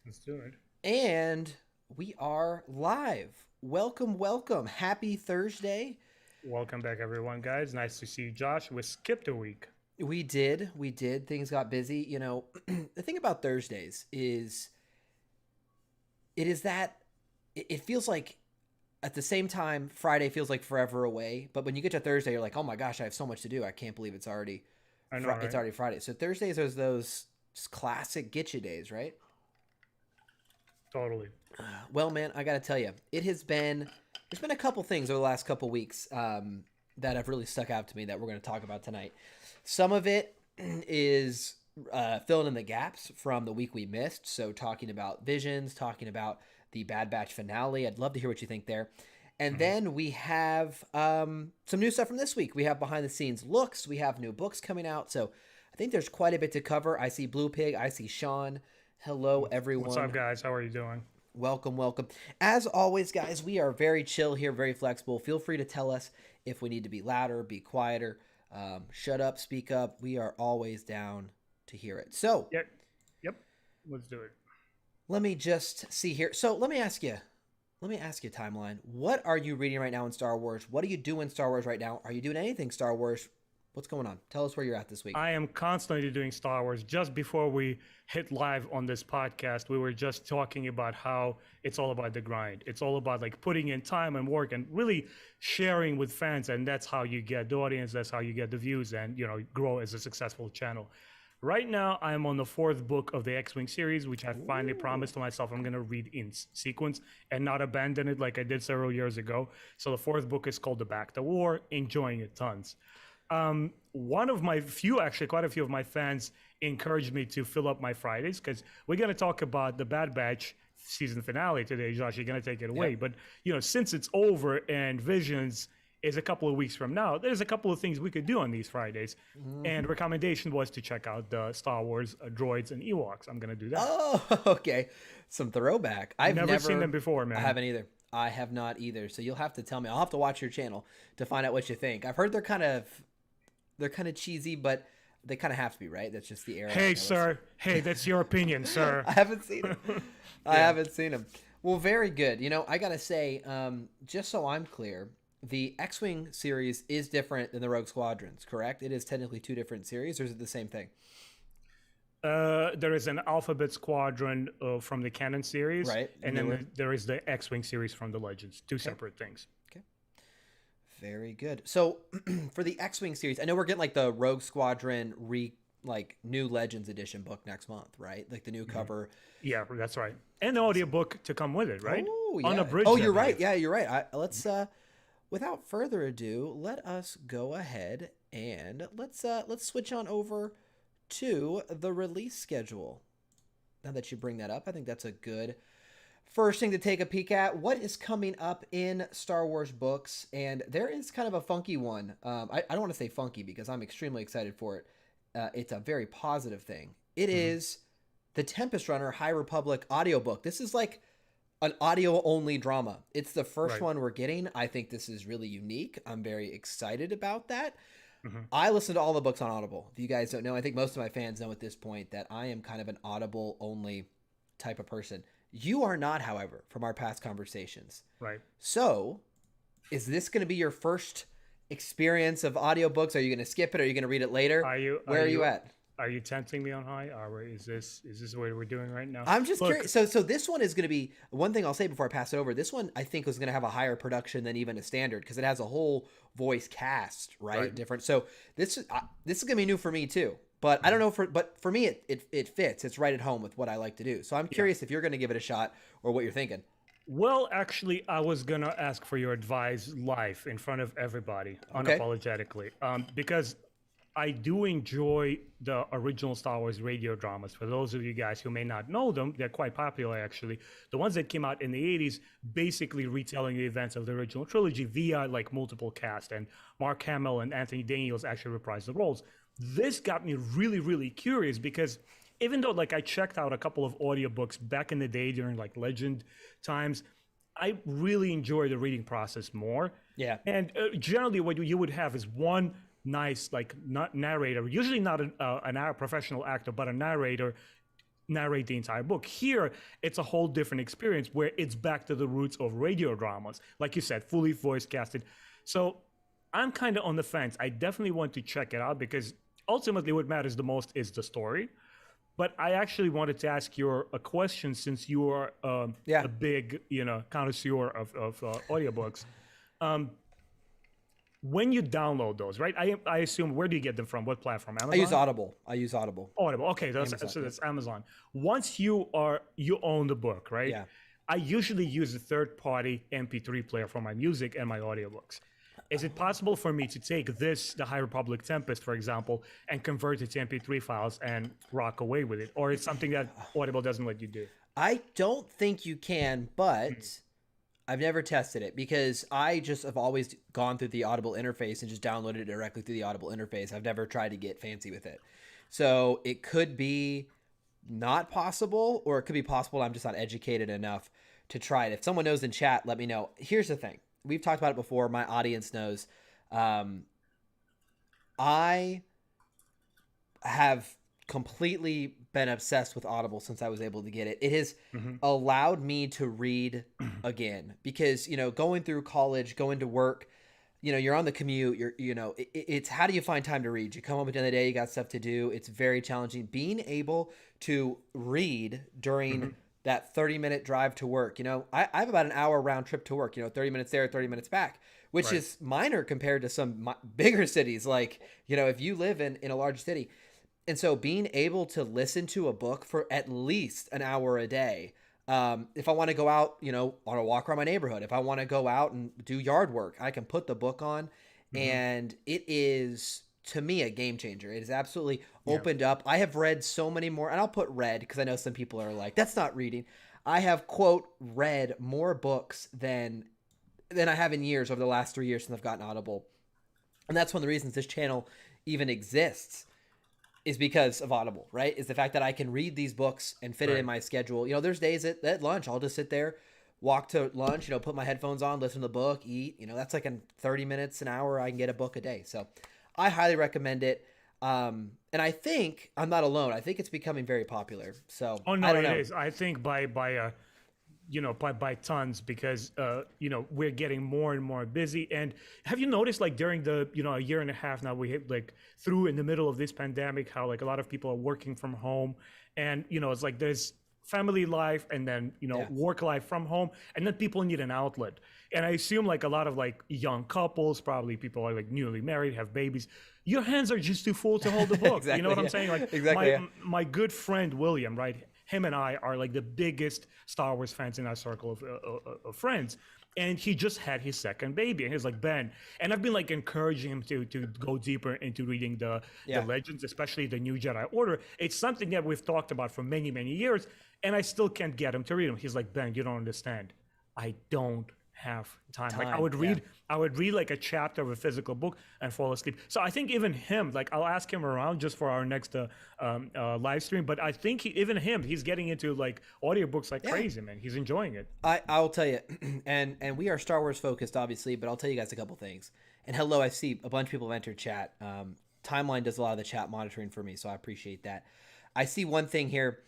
Let's do it. And we are live. Welcome, welcome. Happy Thursday. Welcome back, everyone, guys. Nice to see you, Josh. We skipped a week. We did. Things got busy. The thing about Thursdays is it is that it feels like at the same time Friday feels like forever away, but when you get to Thursday you're like, "Oh my gosh, I have so much to do. I can't believe I know, it's right? already Friday." So Thursdays are those just classic get you days, right? Totally. Well, man, I got to tell you, there's been a couple things over the last couple weeks that have really stuck out to me that we're going to talk about tonight. Some of it is filling in the gaps from the week we missed. So talking about Visions, talking about the Bad Batch finale. I'd love to hear what you think there. And Mhm. then we have some new stuff from this week. We have behind the scenes looks. We have new books coming out. So I think there's quite a bit to cover. I see Blue Pig. I see Sean. Hello, What's up, everyone. guys? How are you doing? Welcome, welcome. As always, guys, we are very chill here, very flexible. Feel free to tell us if we need to be louder, be quieter, shut up, speak up. We are always down to hear it. So Yep. Yep. Let's do it. let me just see here. So let me ask you, timeline. What are you reading right now in Star Wars? What are you doing Star Wars right now? Are you doing anything Star Wars? What's going on? Tell us where you're at this week. I am constantly doing Star Wars. Just before we hit live on this podcast, we were just talking about how it's all about the grind. It's all about like putting in time and work and really sharing with fans, and that's how you get the audience. That's how you get the views, and grow as a successful channel. Right now, I'm on the fourth book of the X-Wing series, which I finally Ooh. promised to myself I'm going to read in sequence and not abandon it like I did several years ago. So the fourth book is called The Back to War. Enjoying it tons. One of my few, actually, quite a few of my fans encouraged me to fill up my Fridays because we're going to talk about the Bad Batch season finale today. Josh, you're going to take it away. Yep. But, since it's over and Visions is a couple of weeks from now, there's a couple of things we could do on these Fridays. And Mhm. recommendation was to check out the Star Wars Droids and Ewoks. I'm going to do that. Oh, okay. Some throwback. Never seen them before, I man. haven't either. I have not either. So you'll have to tell me. I'll have to watch your channel to find out what you think. I've heard they're kind of cheesy, but they kind of have to be, right? That's just the era. Hey, sir. Hey, that's your opinion, sir. I haven't seen them. I Yeah. haven't seen them. Well, very good. I gotta say, just so I'm clear, the X-wing series is different than the Rogue Squadrons, correct? It is technically two different series, or is it the same thing? There is an Alphabet Squadron from the canon series, Right, the and newer. then there is the X-Wing series from the Legends. Two Okay. separate things. Okay. Very good. So for the X-wing series, I know we're getting like the Rogue Squadron new Legends edition book next month, right? Like the new Mhm. cover. Yeah, that's right. And the audiobook to come with it, right? Oh yeah. Unabridged, Oh, I you're right. believe. Yeah, you're right. Let's without further ado, let us go ahead and let's switch on over to the release schedule. Now that you bring that up, I think that's a good first thing to take a peek at. What is coming up in Star Wars books? And there is kind of a funky one. I don't want to say funky because I'm extremely excited for it. It's a very positive thing. It Hmm. is the Tempest Runner High Republic audiobook. This is like an audio only drama. It's the first Right. one we're getting. I think this is really unique. I'm very excited about that. Hmm. I listen to all the books on Audible. If you guys don't know, I think most of my fans know at this point that I am kind of an Audible only type of person. You are not, however, from our past conversations. Right. So, is this going to be your first experience of audiobooks? Are you going to skip it? Are you going to read it later? Are you Where are are you you at? are you tempting me on high? Or is this what we're doing right now? I'm just Look, curious. So this one is going to be one thing I'll say before I pass it over. This one I think was going to have a higher production than even a standard because it has a whole voice cast, right? right. Different. So this is going to be new for me too. But I don't Mhm. know but for me it fits. It's right at home with what I like to do. So I'm Yeah. curious if you're going to give it a shot or what you're thinking. Well, actually, I was gonna ask for your advice live in front of everybody, Okay. unapologetically, because I do enjoy the original Star Wars radio dramas. For those of you guys who may not know them, they're quite popular actually. The ones that came out in the 80s, basically retelling the events of the original trilogy via like multiple cast, and Mark Hamill and Anthony Daniels actually reprised the roles. This got me really, really curious because even though like I checked out a couple of audiobooks back in the day during like Legend times, I really enjoy the reading process more. Yeah. And generally, what you would have is one nice, like, not narrator, usually not a professional actor, but a narrator narrate the entire book. Here, it's a whole different experience where it's back to the roots of radio dramas. Like you said, fully voice casted. So I'm kind of on the fence. I definitely want to check it out because ultimately what matters the most is the story. But I actually wanted to ask you a question since you are a big, connoisseur of audiobooks. When you download those, right? I assume, where do you get them from? What platform? Amazon? I use Audible. Audible. Okay, that's Amazon. Once you own the book, right? Yeah. I usually use a third-party MP3 player for my music and my audiobooks. Is it possible for me to take the High Republic Tempest, for example, and convert it to MP3 files and rock away with it? Or it's something that Audible doesn't let you do? I don't think you can, but I've never tested it because I just have always gone through the Audible interface and just downloaded it directly through the Audible interface. I've never tried to get fancy with it. So it could be not possible, or it could be possible I'm just not educated enough to try it. If someone knows in chat, let me know. Here's the thing. We've talked about it before. My audience knows. I have completely been obsessed with Audible since I was able to get it. It has allowed me to read again because, going through college, going to work, you're on the commute, it's how do you find time to read? You come home at the end of the day, you got stuff to do. It's very challenging. Being able to read during that 30-minute drive to work, I have about an hour round trip to work, 30 minutes there, 30 minutes back, which is minor compared to some bigger cities. Like, if you live in a large city. And so being able to listen to a book for at least an hour a day, if I want to go out, on a walk around my neighborhood, if I want to go out and do yard work, I can put the book on and it is, to me, a game changer. It has absolutely opened up. I have read so many more, and I'll put read because I know some people are like, that's not reading. I have, quote, read more books than I have in years over the last 3 years since I've gotten Audible. And that's one of the reasons this channel even exists. Is because of Audible, right? Is the fact that I can read these books and fit it in my schedule. There's days at lunch, I'll just sit there, walk to lunch, put my headphones on, listen to the book, eat. That's like in 30 minutes, an hour, I can get a book a day. So I highly recommend it. And I think I'm not alone. I think it's becoming very popular. So I don't know. it is. I think by tons because we're getting more and more busy. And have you noticed, like, during the a year and a half now, we hit like through in the middle of this pandemic, how like a lot of people are working from home, and it's like there's family life and then work life from home, and then people need an outlet. And I assume like a lot of like young couples, probably people are like newly married, have babies, your hands are just too full to hold the book. Exactly, you know what I'm saying? Like exactly, my good friend William, right? Him and I are like the biggest Star Wars fans in our circle of friends. And he just had his second baby. And he's like, Ben. And I've been like encouraging him to go deeper into reading the Legends, especially the New Jedi Order. It's something that we've talked about for many, many years. And I still can't get him to read them. He's like, Ben, you don't understand. I don't have time. Like I would read like a chapter of a physical book and fall asleep. So I think even him, like I'll ask him around just for our next live stream, but I think he's getting into like audiobooks like crazy, man. He's enjoying it. I'll tell you, and we are Star Wars focused, obviously, but I'll tell you guys a couple things. And hello, I see a bunch of people have entered chat. Timeline does a lot of the chat monitoring for me, so I appreciate that. I see one thing here.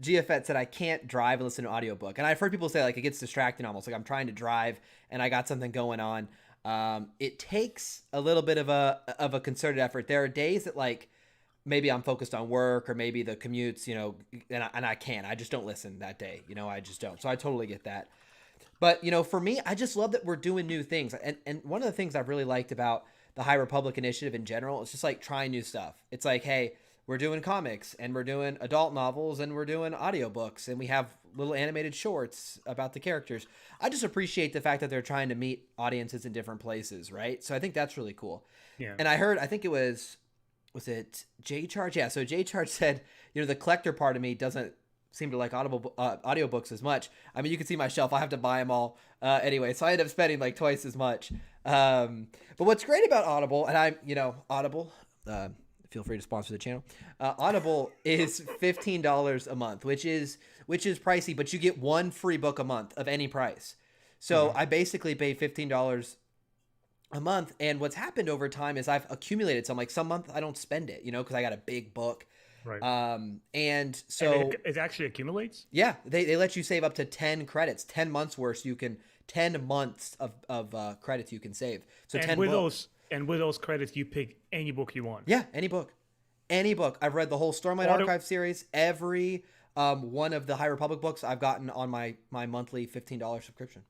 Giafet said, I can't drive and listen to an audiobook. And I've heard people say like it gets distracting almost. Like I'm trying to drive and I got something going on. It takes a little bit of a concerted effort. There are days that like maybe I'm focused on work or maybe the commutes, and I can't. I just don't listen that day. I just don't. So I totally get that. But, for me, I just love that we're doing new things. And one of the things I've really liked about the High Republic Initiative in general is just like trying new stuff. It's like, hey, we're doing comics and we're doing adult novels and we're doing audiobooks and we have little animated shorts about the characters. I just appreciate the fact that they're trying to meet audiences in different places, right? So I think that's really cool. Yeah. And I heard, I think it was it J-Charge? Yeah, so J-Charge said, the collector part of me doesn't seem to like audiobooks as much. I mean, you can see my shelf. I have to buy them all anyway, so I end up spending like twice as much. But what's great about Audible, and Audible, feel free to sponsor the channel. Audible is $15 a month, which is pricey, but you get one free book a month of any price. So I basically pay $15 a month, and what's happened over time is I've accumulated some. Like some month I don't spend it, because I got a big book. Right. And so And it actually accumulates. yeah, they let you save up to 10 credits, 10 months worth. You can 10 months of credits you can save. So And 10 with books. those credits, you pick any book you want. Yeah, any book. Any book. I've read the whole Stormlight Auto- Archive series. Every one of the High Republic books I've gotten on my monthly $15 subscription.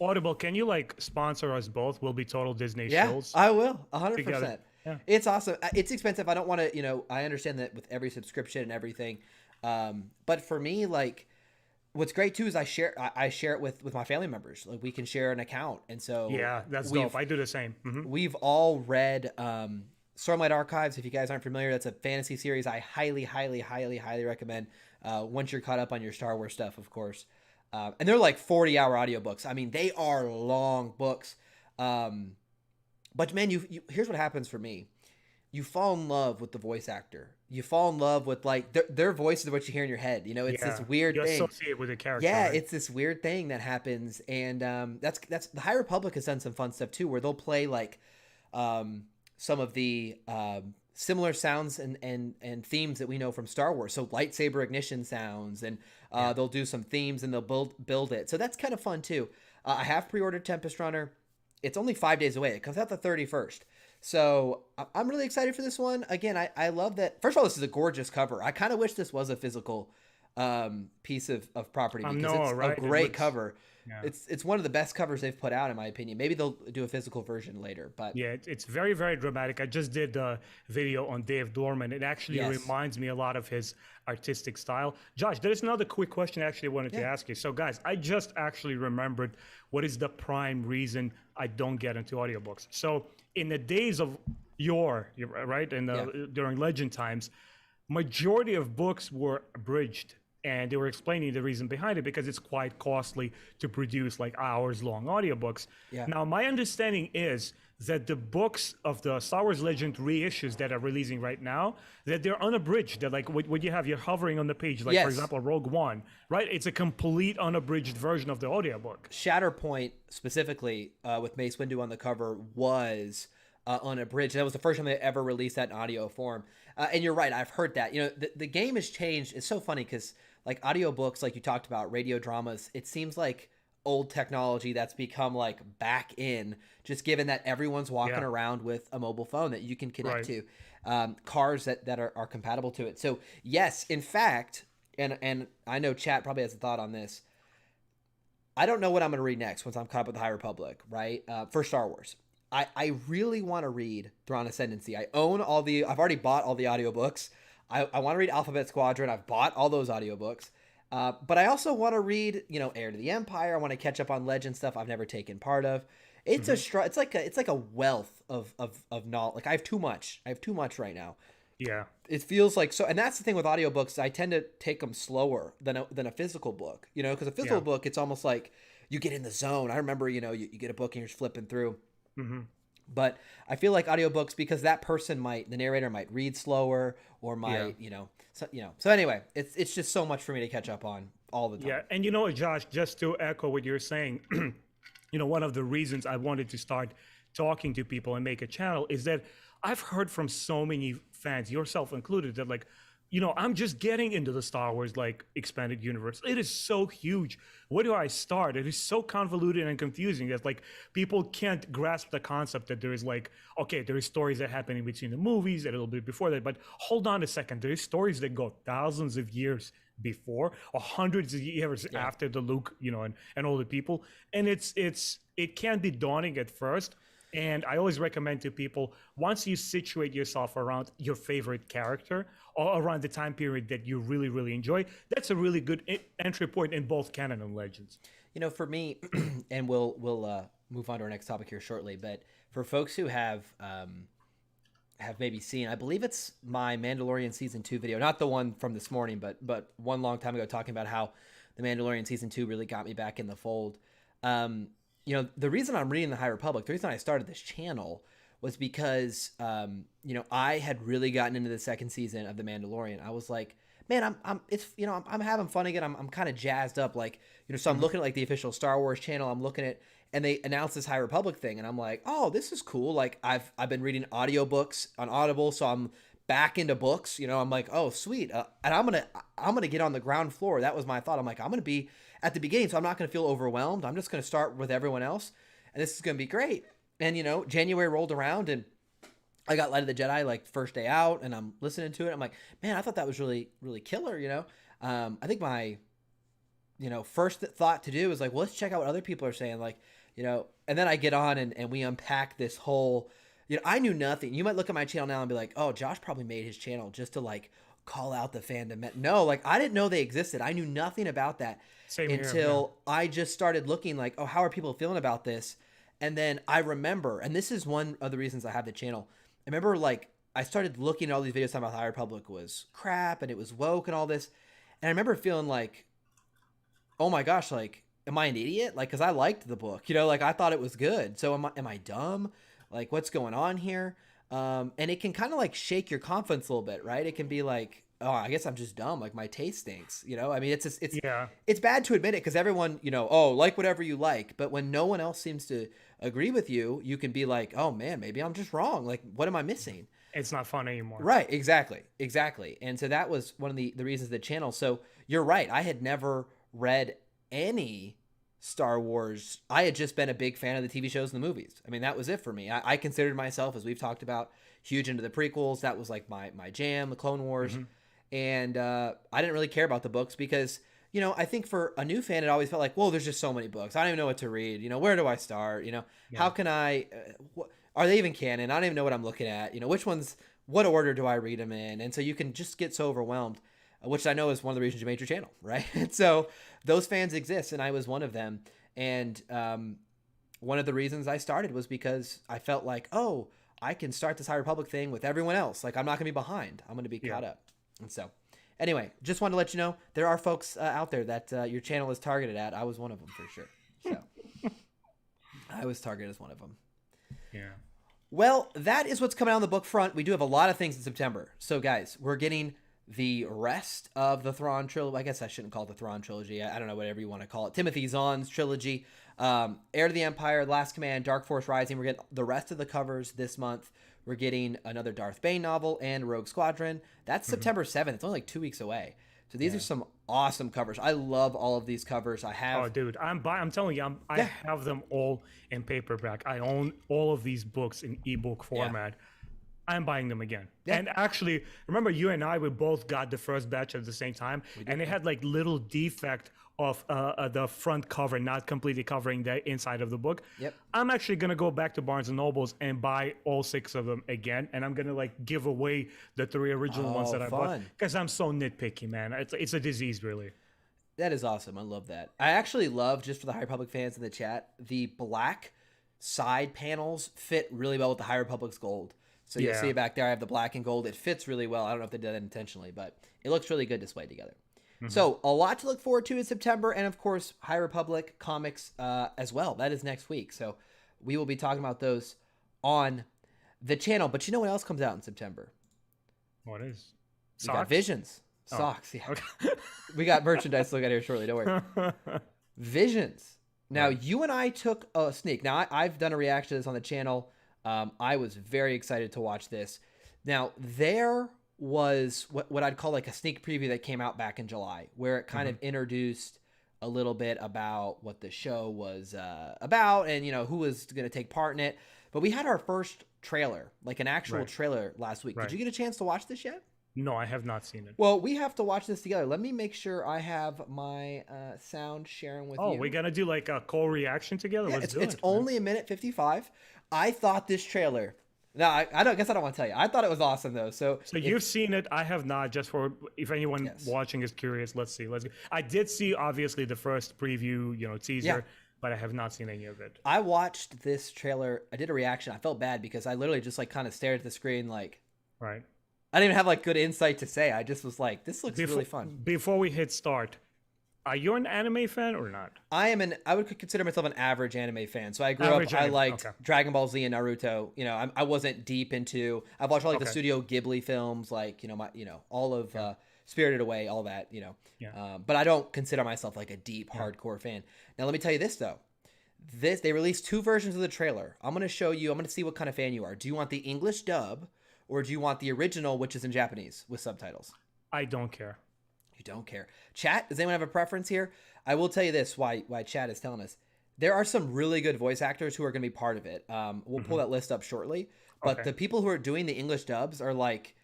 Audible, can you like sponsor us both? We'll be total Disney Yeah, shills I will. 100%. together. Yeah. It's awesome. It's expensive. I don't want to, I understand that with every subscription and everything. But for me, like, what's great too is I share it with my family members. Like, we can share an account. And so Yeah, that's dope. I do the same. we've all read Stormlight Archives. If you guys aren't familiar, that's a fantasy series I highly, highly, highly, highly recommend once you're caught up on your Star Wars stuff, of course. And they're like 40-hour audiobooks. I mean, they are long books. But man, you here's what happens for me. You fall in love with the voice actor. You fall in love with like their voice is what you hear in your head. It's this weird you thing. associate with the character. Yeah, right? it's this weird thing that happens, and that's the High Republic has done some fun stuff too, where they'll play like some of the similar sounds and themes that we know from Star Wars. So lightsaber ignition sounds, and they'll do some themes and they'll build it. So that's kind of fun too. I have pre-ordered Tempest Runner. It's only 5 days away. It comes out the 31st. So I'm really excited for this one. Again, I love that. First of all, this is a gorgeous cover. I kind of wish this was a physical piece of property because it's right? a great cover. Yeah. It's one of the best covers they've put out, in my opinion. Maybe they'll do a physical version later, but Yeah, it's very, very dramatic. I just did a video on Dave Dorman. It actually Yes. reminds me a lot of his artistic style. Josh, there's another quick question I actually wanted to ask you. So, guys, I just actually remembered what is the prime reason I don't get into audiobooks. So, in the days of right, during Legend times, majority of books were abridged. And they were explaining the reason behind it because it's quite costly to produce like hours-long audiobooks. Yeah. Now, my understanding is that the books of the Star Wars Legend reissues that are releasing right now, that they're unabridged. They're like what you have, you're hovering on the page, like for example, Rogue One, right? It's a complete unabridged version of the audiobook. Shatterpoint specifically with Mace Windu on the cover was unabridged. That was the first time they ever released that in audio form. And you're right, I've heard that. The game has changed. It's so funny because like audiobooks, like you talked about, radio dramas, it seems like old technology that's become like back in, just given that everyone's walking around with a mobile phone that you can connect to, cars that are compatible to it. So yes, in fact, and I know chat probably has a thought on this. I don't know what I'm going to read next once I'm caught up with the High Republic, right? For Star Wars. I really want to read Thrawn Ascendancy. I've already bought all the audiobooks. I want to read Alphabet Squadron. I've bought all those audiobooks. But I also want to read, Heir to the Empire. I want to catch up on Legend stuff I've never taken part of. It's it's like a wealth of knowledge. Like I have too much right now. Yeah. It feels like so, and that's the thing with audiobooks. I tend to take them slower than a physical book, because a physical book, it's almost like you get in the zone. I remember, you get a book and you're just flipping through. But I feel like audiobooks, because that person the narrator might read slower or might, so anyway, it's just so much for me to catch up on all the time. Yeah. And Josh, just to echo what you're saying, one of the reasons I wanted to start talking to people and make a channel is that I've heard from so many fans, yourself included, that like, I'm just getting into the Star Wars like expanded universe. It is so huge. Where do I start? It is so convoluted and confusing that like people can't grasp the concept that there is like, okay, there is stories that happen in between the movies a little bit before that, but hold on a second. There is stories that go thousands of years before or hundreds of years after the Luke, and all the people. And it can be daunting at first. And I always recommend to people, once you situate yourself around your favorite character or around the time period that you really, really enjoy, that's a really good entry point in both canon and Legends. For me, and we'll move on to our next topic here shortly, but for folks who have maybe seen, I believe it's my Mandalorian Season 2 video, not the one from this morning, but one long time ago, talking about how the Mandalorian Season 2 really got me back in the fold. The reason I'm reading the High Republic, the reason I started this channel was because, I had really gotten into the second season of The Mandalorian. I was like, man, I'm having fun again. I'm kind of jazzed up. Like, so I'm looking at like the official Star Wars channel. I'm looking at, and they announced this High Republic thing. And I'm like, oh, this is cool. Like I've been reading audiobooks on Audible. So I'm back into books. You know, I'm like, oh, sweet. And I'm going to get on the ground floor. That was my thought. I'm like, I'm going to be at the beginning, so I'm not going to feel overwhelmed. I'm just going to start with everyone else, and this is going to be great. And, you know, January rolled around, and I got Light of the Jedi like first day out, and I'm listening to it. I'm like, man, I thought that was really, really killer, you know? I think my, you know, first thought to do is like, well, let's check out what other people are saying. Like, you know, and then I get on and we unpack this whole, you know, I knew nothing. You might look at my channel now and be like, oh, Josh probably made his channel just to like call out the fandom. No, like I didn't know they existed. I knew nothing about that until I just started looking like, oh, how are people feeling about this? And then I remember, and this is one of the reasons I have the channel. I remember like I started looking at all these videos talking about the High Republic was crap and it was woke and all this. And I remember feeling like, oh my gosh, like, am I an idiot? Like, cause I liked the book, you know, like I thought it was good. So am I dumb? Like what's going on here? And it can kind of like shake your confidence a little bit, right? It can be like, oh, I guess I'm just dumb. Like my taste stinks, you know? I mean, it's bad to admit it because everyone, you know, oh, like whatever you like. But when no one else seems to agree with you, you can be like, oh man, maybe I'm just wrong. Like, what am I missing? It's not fun anymore. Right. Exactly. And so that was one of the reasons of the channel. So you're right. I had never read any Star Wars. I had just been a big fan of the TV shows and the movies. I mean, that was it for me. I considered myself, as we've talked about, huge into the prequels. That was like my jam, the Clone Wars. Mm-hmm. And I didn't really care about the books because, you know, I think for a new fan, it always felt like, whoa, there's just so many books. I don't even know what to read. You know, where do I start? You know, how can I, are they even canon? I don't even know what I'm looking at. You know, which ones, what order do I read them in? And so you can just get so overwhelmed, which I know is one of the reasons you made your channel, right? And so those fans exist, and I was one of them. And one of the reasons I started was because I felt like, oh, I can start this High Republic thing with everyone else. Like, I'm not going to be behind. I'm going to be caught up. And so, anyway, just wanted to let you know there are folks out there that your channel is targeted at. I was one of them for sure. So, I was targeted as one of them. Yeah. Well, that is what's coming out on the book front. We do have a lot of things in September. So, guys, we're getting the rest of the Thrawn trilogy. I guess I shouldn't call it the Thrawn trilogy. I don't know, whatever you want to call it. Timothy Zahn's trilogy. Heir to the Empire, Last Command, Dark Force Rising. We're getting the rest of the covers this month. We're getting another Darth Bane novel and Rogue Squadron. That's September 7th. It's only like 2 weeks away. So these are some awesome covers. I love all of these covers. I have. Oh, dude, I'm telling you, I have them all in paperback. I own all of these books in ebook format. I'm buying them again. Yeah. And actually, remember you and I, we both got the first batch at the same time, and it had like little defect of the front cover not completely covering the inside of the book. Yep. I'm actually going to go back to Barnes & Nobles and buy all 6 of them again, and I'm going to like give away the 3 original ones that I bought because I'm so nitpicky, man. It's a disease, really. That is awesome. I love that. I actually love, just for the High Republic fans in the chat, the black side panels fit really well with the High Republic's gold. So you'll see it back there. I have the black and gold. It fits really well. I don't know if they did that intentionally, but it looks really good displayed together. Mm-hmm. So a lot to look forward to in September, and of course High Republic comics as well. That is next week, so we will be talking about those on the channel. But you know what else comes out in September? What is? We got Visions. Socks. Yeah. Okay. We got merchandise to look at here shortly. Don't worry. Visions. Now you and I took a sneak. Now I've done a reaction to this on the channel. I was very excited to watch this. Now there was what I'd call like a sneak preview that came out back in July, where it kind of introduced a little bit about what the show was about and, you know, who was going to take part in it. But we had our first trailer, like an actual trailer last week. Did you get a chance to watch this yet? No, I have not seen it. Well, we have to watch this together. Let me make sure I have my sound sharing with you. Oh, we're going to do like a co-reaction together? Yeah, Let's do it. It's only a minute 55. I thought this trailer... No, I guess I don't want to tell you. I thought it was awesome though. So you've seen it. I have not. Just for if anyone watching is curious, let's see. I did see obviously the first preview, you know, teaser, but I have not seen any of it. I watched this trailer. I did a reaction. I felt bad because I literally just like kind of stared at the screen like. Right. I didn't even have like good insight to say. I just was like, this looks really fun. Before we hit start, are you an anime fan or not? I would consider myself an average anime fan. So I grew up, I liked Dragon Ball Z and Naruto. You know, I wasn't deep into, I've watched all like the Studio Ghibli films, like, you know, all of Spirited Away, all that, you know. Yeah. But I don't consider myself like a deep, hardcore fan. Now, let me tell you this though. They released 2 versions of the trailer. I'm going to show you, I'm going to see what kind of fan you are. Do you want the English dub or do you want the original, which is in Japanese with subtitles? I don't care. You don't care. Chat, does anyone have a preference here? I will tell you this, why chat is telling us. There are some really good voice actors who are going to be part of it. We'll pull that list up shortly. But the people who are doing the English dubs are like,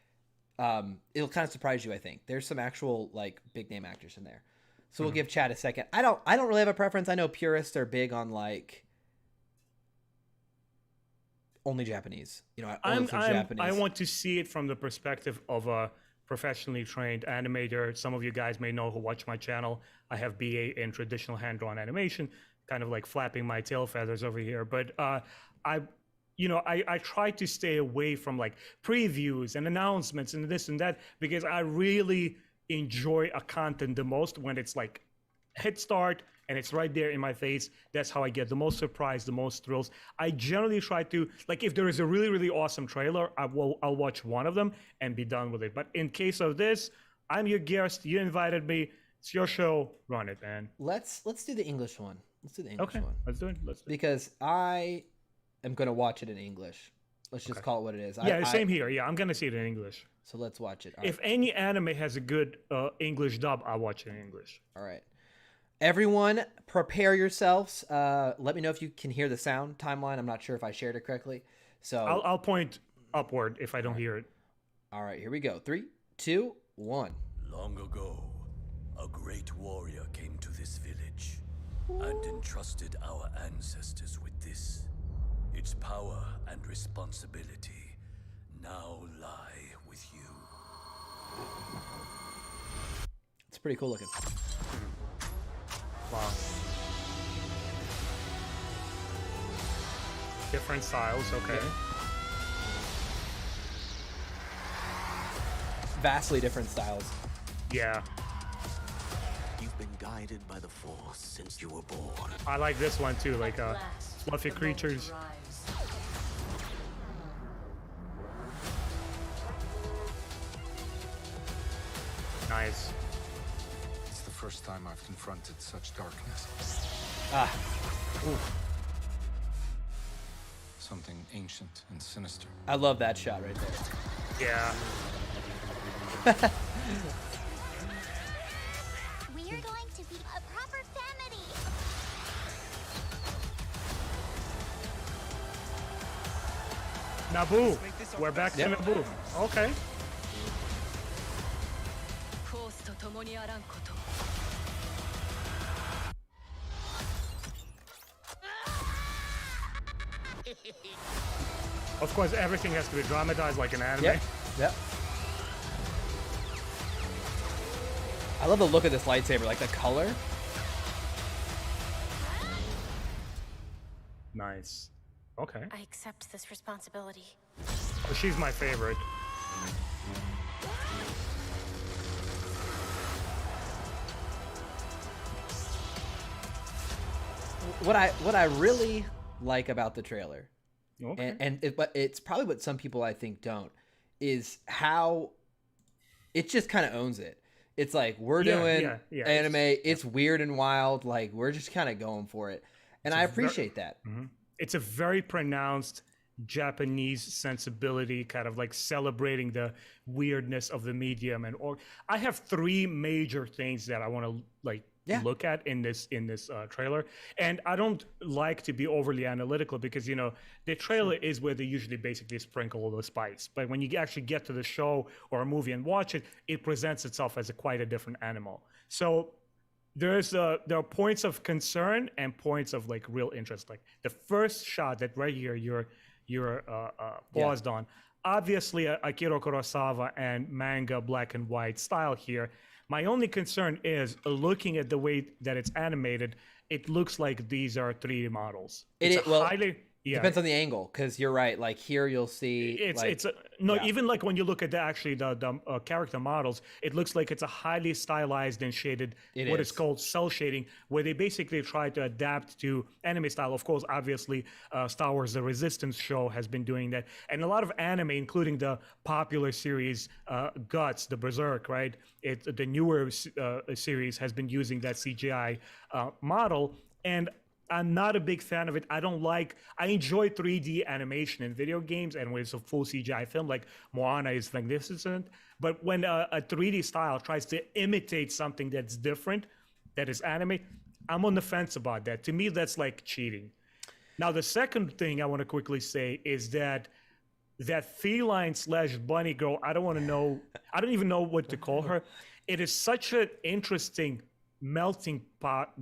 it'll kind of surprise you, I think. There's some actual like big name actors in there. So we'll give chat a second. I don't really have a preference. I know purists are big on like only Japanese. You know, Japanese. I want to see it from the perspective of a professionally trained animator. Some of you guys may know who watch my channel. I have BA in traditional hand-drawn animation, kind of like flapping my tail feathers over here. But I try to stay away from like previews and announcements and this and that, because I really enjoy a content the most when it's like hit start and it's right there in my face. That's how I get the most surprise, the most thrills. I generally try to, like, if there is a really, really awesome trailer, I'll watch one of them and be done with it. But in case of this, I'm your guest. You invited me. It's your show. Run it, man. Let's do the English one. Let's do the English one. Let's do it. Because I am going to watch it in English. Let's just call it what it is. Yeah, same here. Yeah, I'm going to see it in English. So let's watch it. If any anime has a good English dub, I'll watch it in English. All right. Everyone, prepare yourselves. Let me know if you can hear the sound timeline. I'm not sure if I shared it correctly. So I'll point upward if I don't hear it. All right, here we go. 3, 2, 1. Long ago, a great warrior came to this village and entrusted our ancestors with this. Its power and responsibility now lie with you. It's pretty cool looking. Wow. Different styles, okay. Vastly different styles. Yeah. You've been guided by the Force since you were born. I like this one too, like fluffy creatures. Nice. It's the first time I've confronted such darkness. Ooh. Something ancient and sinister. I love that shot right there. Yeah. We are going to be a proper family. Naboo. We're back to Naboo. Okay. Of course, everything has to be dramatized like an anime. Yep. I love the look of this lightsaber, like the color. Nice. Okay. I accept this responsibility. Oh, she's my favorite. What I really like about the trailer, Okay. but it's probably what some people I think don't, is how it just kind of owns it. It's like we're doing anime. It's weird and wild. Like we're just kind of going for it, and I appreciate that. It's a very pronounced Japanese sensibility, kind of like celebrating the weirdness of the medium. I have 3 major things that I want to look at in this trailer, and I don't like to be overly analytical because the trailer is where they usually basically sprinkle the spice, but when you actually get to the show or a movie and watch it, it presents itself as quite a different animal. So there are points of concern and points of like real interest. Like the first shot that right here you're paused on, obviously Akira Kurosawa and manga black and white style here. My only concern is looking at the way that it's animated, it looks like these are 3D models. Depends on the angle, because you're right. Like here, you'll see. Even like when you look at the character models, it looks like it's a highly stylized and shaded. Is called cell shading, where they basically try to adapt to anime style. Of course, obviously, Star Wars: The Resistance show has been doing that, and a lot of anime, including the popular series Guts, the Berserk, right? The newer series has been using that CGI model, and I'm not a big fan of it. I enjoy 3D animation in video games, and when it's a full CGI film, like Moana is magnificent. But when a 3D style tries to imitate something that's different, that is anime, I'm on the fence about that. To me, that's like cheating. Now, the second thing I want to quickly say is that feline / bunny girl, I don't even know what to call her. It is such an interesting melting pot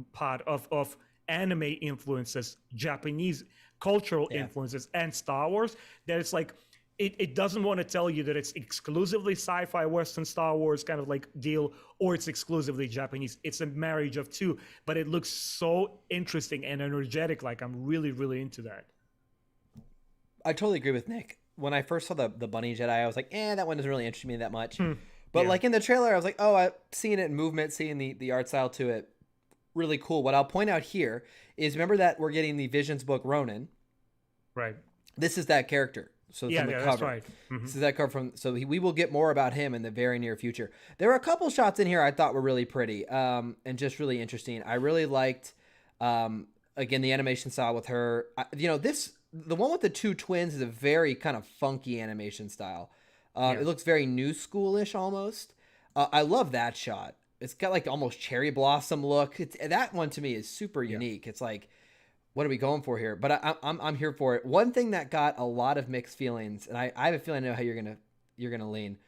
of anime influences, Japanese cultural influences, and Star Wars, that it's like it doesn't want to tell you that it's exclusively sci-fi Western Star Wars kind of like deal, or it's exclusively Japanese. It's a marriage of two, but it looks so interesting and energetic. Like, I'm really, really into that. I totally agree with Nick. When I first saw the Bunny Jedi, I was like, that one doesn't really interest me that much. But like in the trailer, I was like, oh, I've seen it in movement, seeing the art style to it. Really cool. What I'll point out here is, remember that we're getting the Visions book Ronin. Right. This is that character. So from the cover. That's right. Mm-hmm. This is that cover from. So we will get more about him in the very near future. There were a couple shots in here I thought were really pretty, and just really interesting. I really liked, again, the animation style with her. The one with the two twins is a very kind of funky animation style. It looks very new schoolish almost. I love that shot. It's got like almost cherry blossom look. That one to me is super unique. It's like, what are we going for here? But I'm here for it. One thing that got a lot of mixed feelings, and I have a feeling I know how you're gonna lean.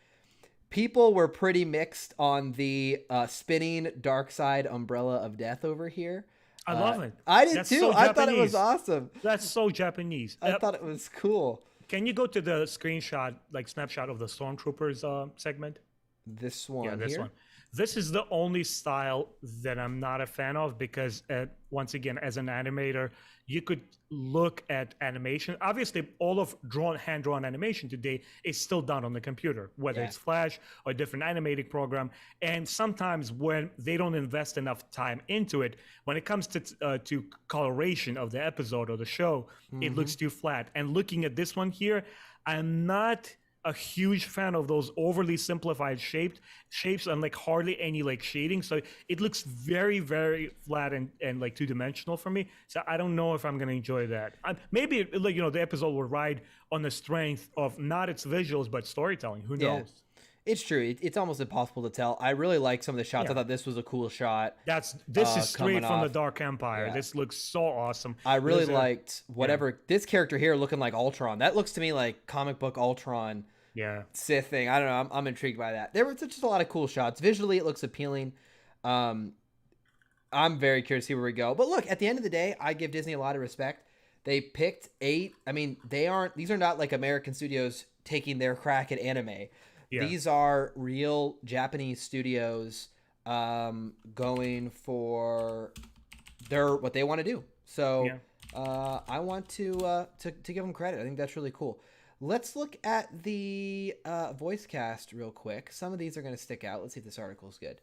People were pretty mixed on the spinning dark side umbrella of death over here. I love it. I did too. So I thought it was awesome. That's so Japanese. I thought it was cool. Can you go to the screenshot, like snapshot of the Stormtroopers segment? This one. Yeah, this here? one. This is the only style that I'm not a fan of because, once again, as an animator, you could look at animation. Obviously, all of hand-drawn animation today is still done on the computer, whether it's Flash or a different animating program. And sometimes when they don't invest enough time into it, when it comes to coloration of the episode or the show, it looks too flat. And looking at this one here, I'm not a huge fan of those overly simplified shapes and like hardly any like shading, so it looks very, very flat and like two-dimensional for me. So I don't know if I'm gonna enjoy that. Maybe like the episode will ride on the strength of not its visuals but storytelling. Who knows? It's true. It's almost impossible to tell. I really like some of the shots. I thought this was a cool shot. This is straight from the Dark Empire. This looks so awesome. I really liked this character here looking like Ultron. That looks to me like comic book Ultron. Sith thing. I don't know. I'm intrigued by that. There were just a lot of cool shots. Visually, it looks appealing. I'm very curious to see where we go. But look, at the end of the day, I give Disney a lot of respect. They picked 8. I mean, these are not like American studios taking their crack at anime. These are real Japanese studios going for what they want to do. So I want to give them credit. I think that's really cool. Let's look at the voice cast real quick. Some of these are going to stick out. Let's see if this article is good.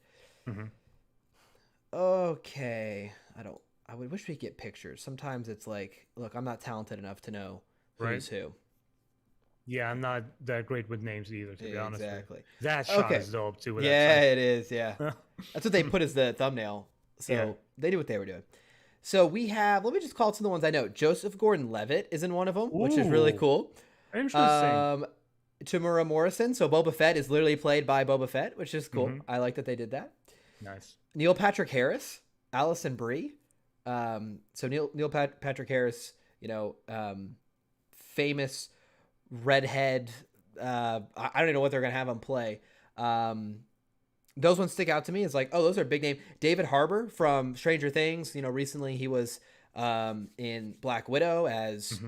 Okay. I would wish we could get pictures. Sometimes it's like, look, I'm not talented enough to know who's who. Yeah, I'm not that great with names either, to be honest. Exactly. That shot is dope too. It is. Yeah. That's what they put as the thumbnail. So they knew what they were doing. So we have, let me just call some of the ones I know. Joseph Gordon-Levitt is in one of them, which is really cool. Interesting. Tamura Morrison. So Boba Fett is literally played by Boba Fett, which is cool. I like that they did that. Nice. Neil Patrick Harris, Allison Brie. So Neil Patrick Harris, famous redhead. I don't even know what they're gonna have him play. Those ones stick out to me. It's like, oh, those are big name. David Harbour from Stranger Things. recently he was in Black Widow as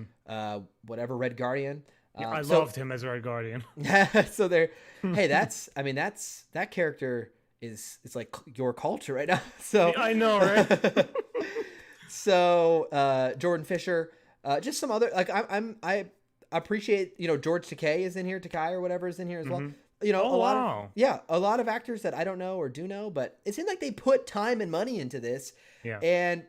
whatever Red Guardian. I loved him as Red Guardian. So that character it's like your culture right now. So I know, right? So Jordan Fisher, just some other I appreciate George Takei is in here, Takai or whatever is in here as well. A lot of actors that I don't know or do know, but it seems like they put time and money into this. And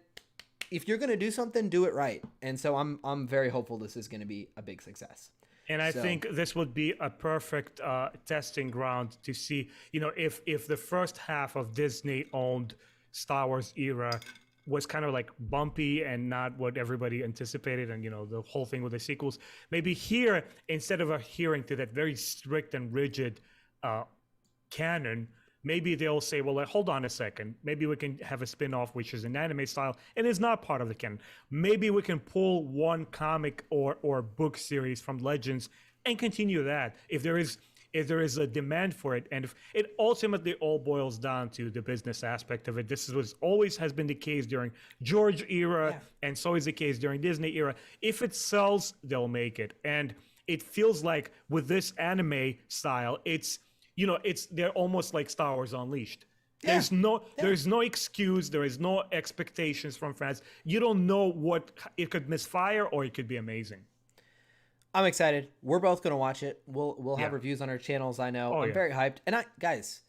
if you're going to do something, do it right. And so I'm very hopeful this is going to be a big success. And I think this would be a perfect testing ground to see, if the first half of Disney-owned Star Wars era was kind of like bumpy and not what everybody anticipated, and the whole thing with the sequels. Maybe here, instead of adhering to that very strict and rigid canon, maybe they'll say, well, hold on a second. Maybe we can have a spin-off which is an anime style and is not part of the canon. Maybe we can pull one comic or book series from Legends and continue that if there is a demand for it. And if it ultimately all boils down to the business aspect of it. This is always has been the case during George era, and so is the case during Disney era. If it sells, they'll make it. And it feels like with this anime style, they're almost like Star Wars Unleashed. Yeah. There's no excuse. There is no expectations from fans. You don't know what it could misfire or it could be amazing. I'm excited. We're both going to watch it. We'll have reviews on our channels. I know. I'm very hyped. And guys,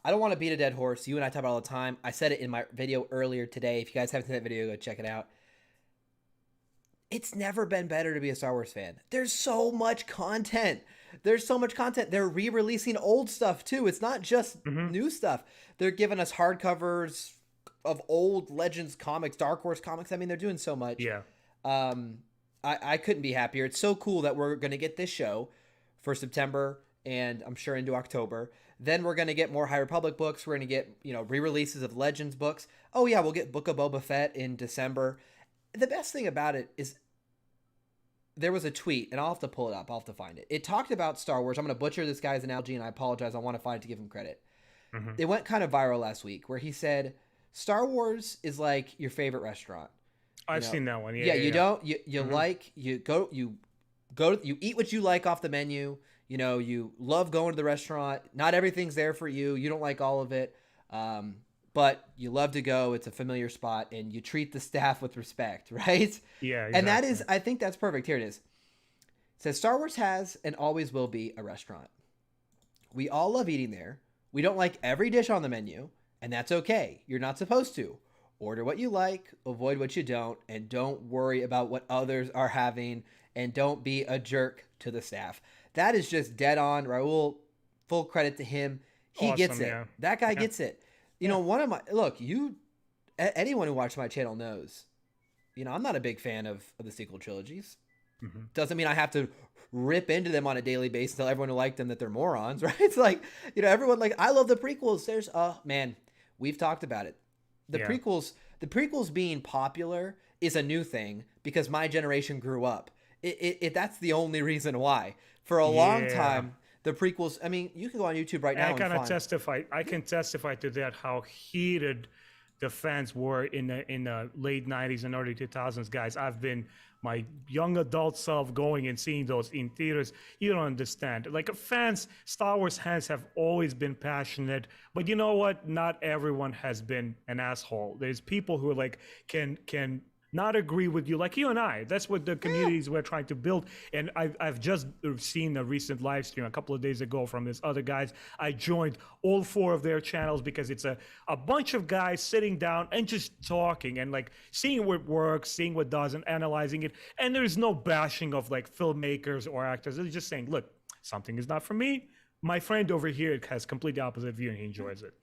I don't want to beat a dead horse. You and I talk about it all the time. I said it in my video earlier today. If you guys haven't seen that video, go check it out. It's never been better to be a Star Wars fan. There's so much content. They're re-releasing old stuff too. It's not just new stuff. They're giving us hardcovers of old Legends comics, Dark Horse comics. I mean, they're doing so much. Yeah. I couldn't be happier. It's so cool that we're going to get this show for September and I'm sure into October. Then we're going to get more High Republic books. We're going to get, re-releases of Legends books. Oh yeah, we'll get Book of Boba Fett in December. The best thing about it is there was a tweet, and I'll have to pull it up. I'll have to find it. It talked about Star Wars. I'm going to butcher this guy's analogy, and I apologize. I want to find it to give him credit. It went kind of viral last week where he said, Star Wars is like your favorite restaurant. I've seen that one. You eat what you like off the menu. You love going to the restaurant. Not everything's there for you. You don't like all of it. But you love to go. It's a familiar spot and you treat the staff with respect, right? Yeah. Exactly. And that is, I think that's perfect. Here it is. It says Star Wars has and always will be a restaurant. We all love eating there. We don't like every dish on the menu, and that's okay. You're not supposed to. Order what you like, avoid what you don't, and don't worry about what others are having, and don't be a jerk to the staff. That is just dead on. Raul, full credit to him. He gets it. Yeah. That guy gets it. Anyone who watches my channel knows, I'm not a big fan of the sequel trilogies. Doesn't mean I have to rip into them on a daily basis, tell everyone who liked them that they're morons, right? It's like, everyone I love the prequels. There's, we've talked about it. The prequels being popular is a new thing because my generation grew up. That's the only reason why. For a long time, the prequels, you can go on YouTube right now. I can testify to that, how heated the fans were in the late 90s and early 2000s. Guys, I've been my young adult self going and seeing those in theaters. You don't understand. Star Wars fans have always been passionate, but you know what? Not everyone has been an asshole. There's people who can not agree with you, like you and I. That's what the communities we're trying to build. And I've just seen a recent live stream a couple of days ago from this other guys. I joined all 4 of their channels because it's a bunch of guys sitting down and just talking and seeing what works, seeing what doesn't, analyzing it. And there's no bashing of filmmakers or actors. They're just saying, look, something is not for me. My friend over here has completely opposite view and he enjoys it.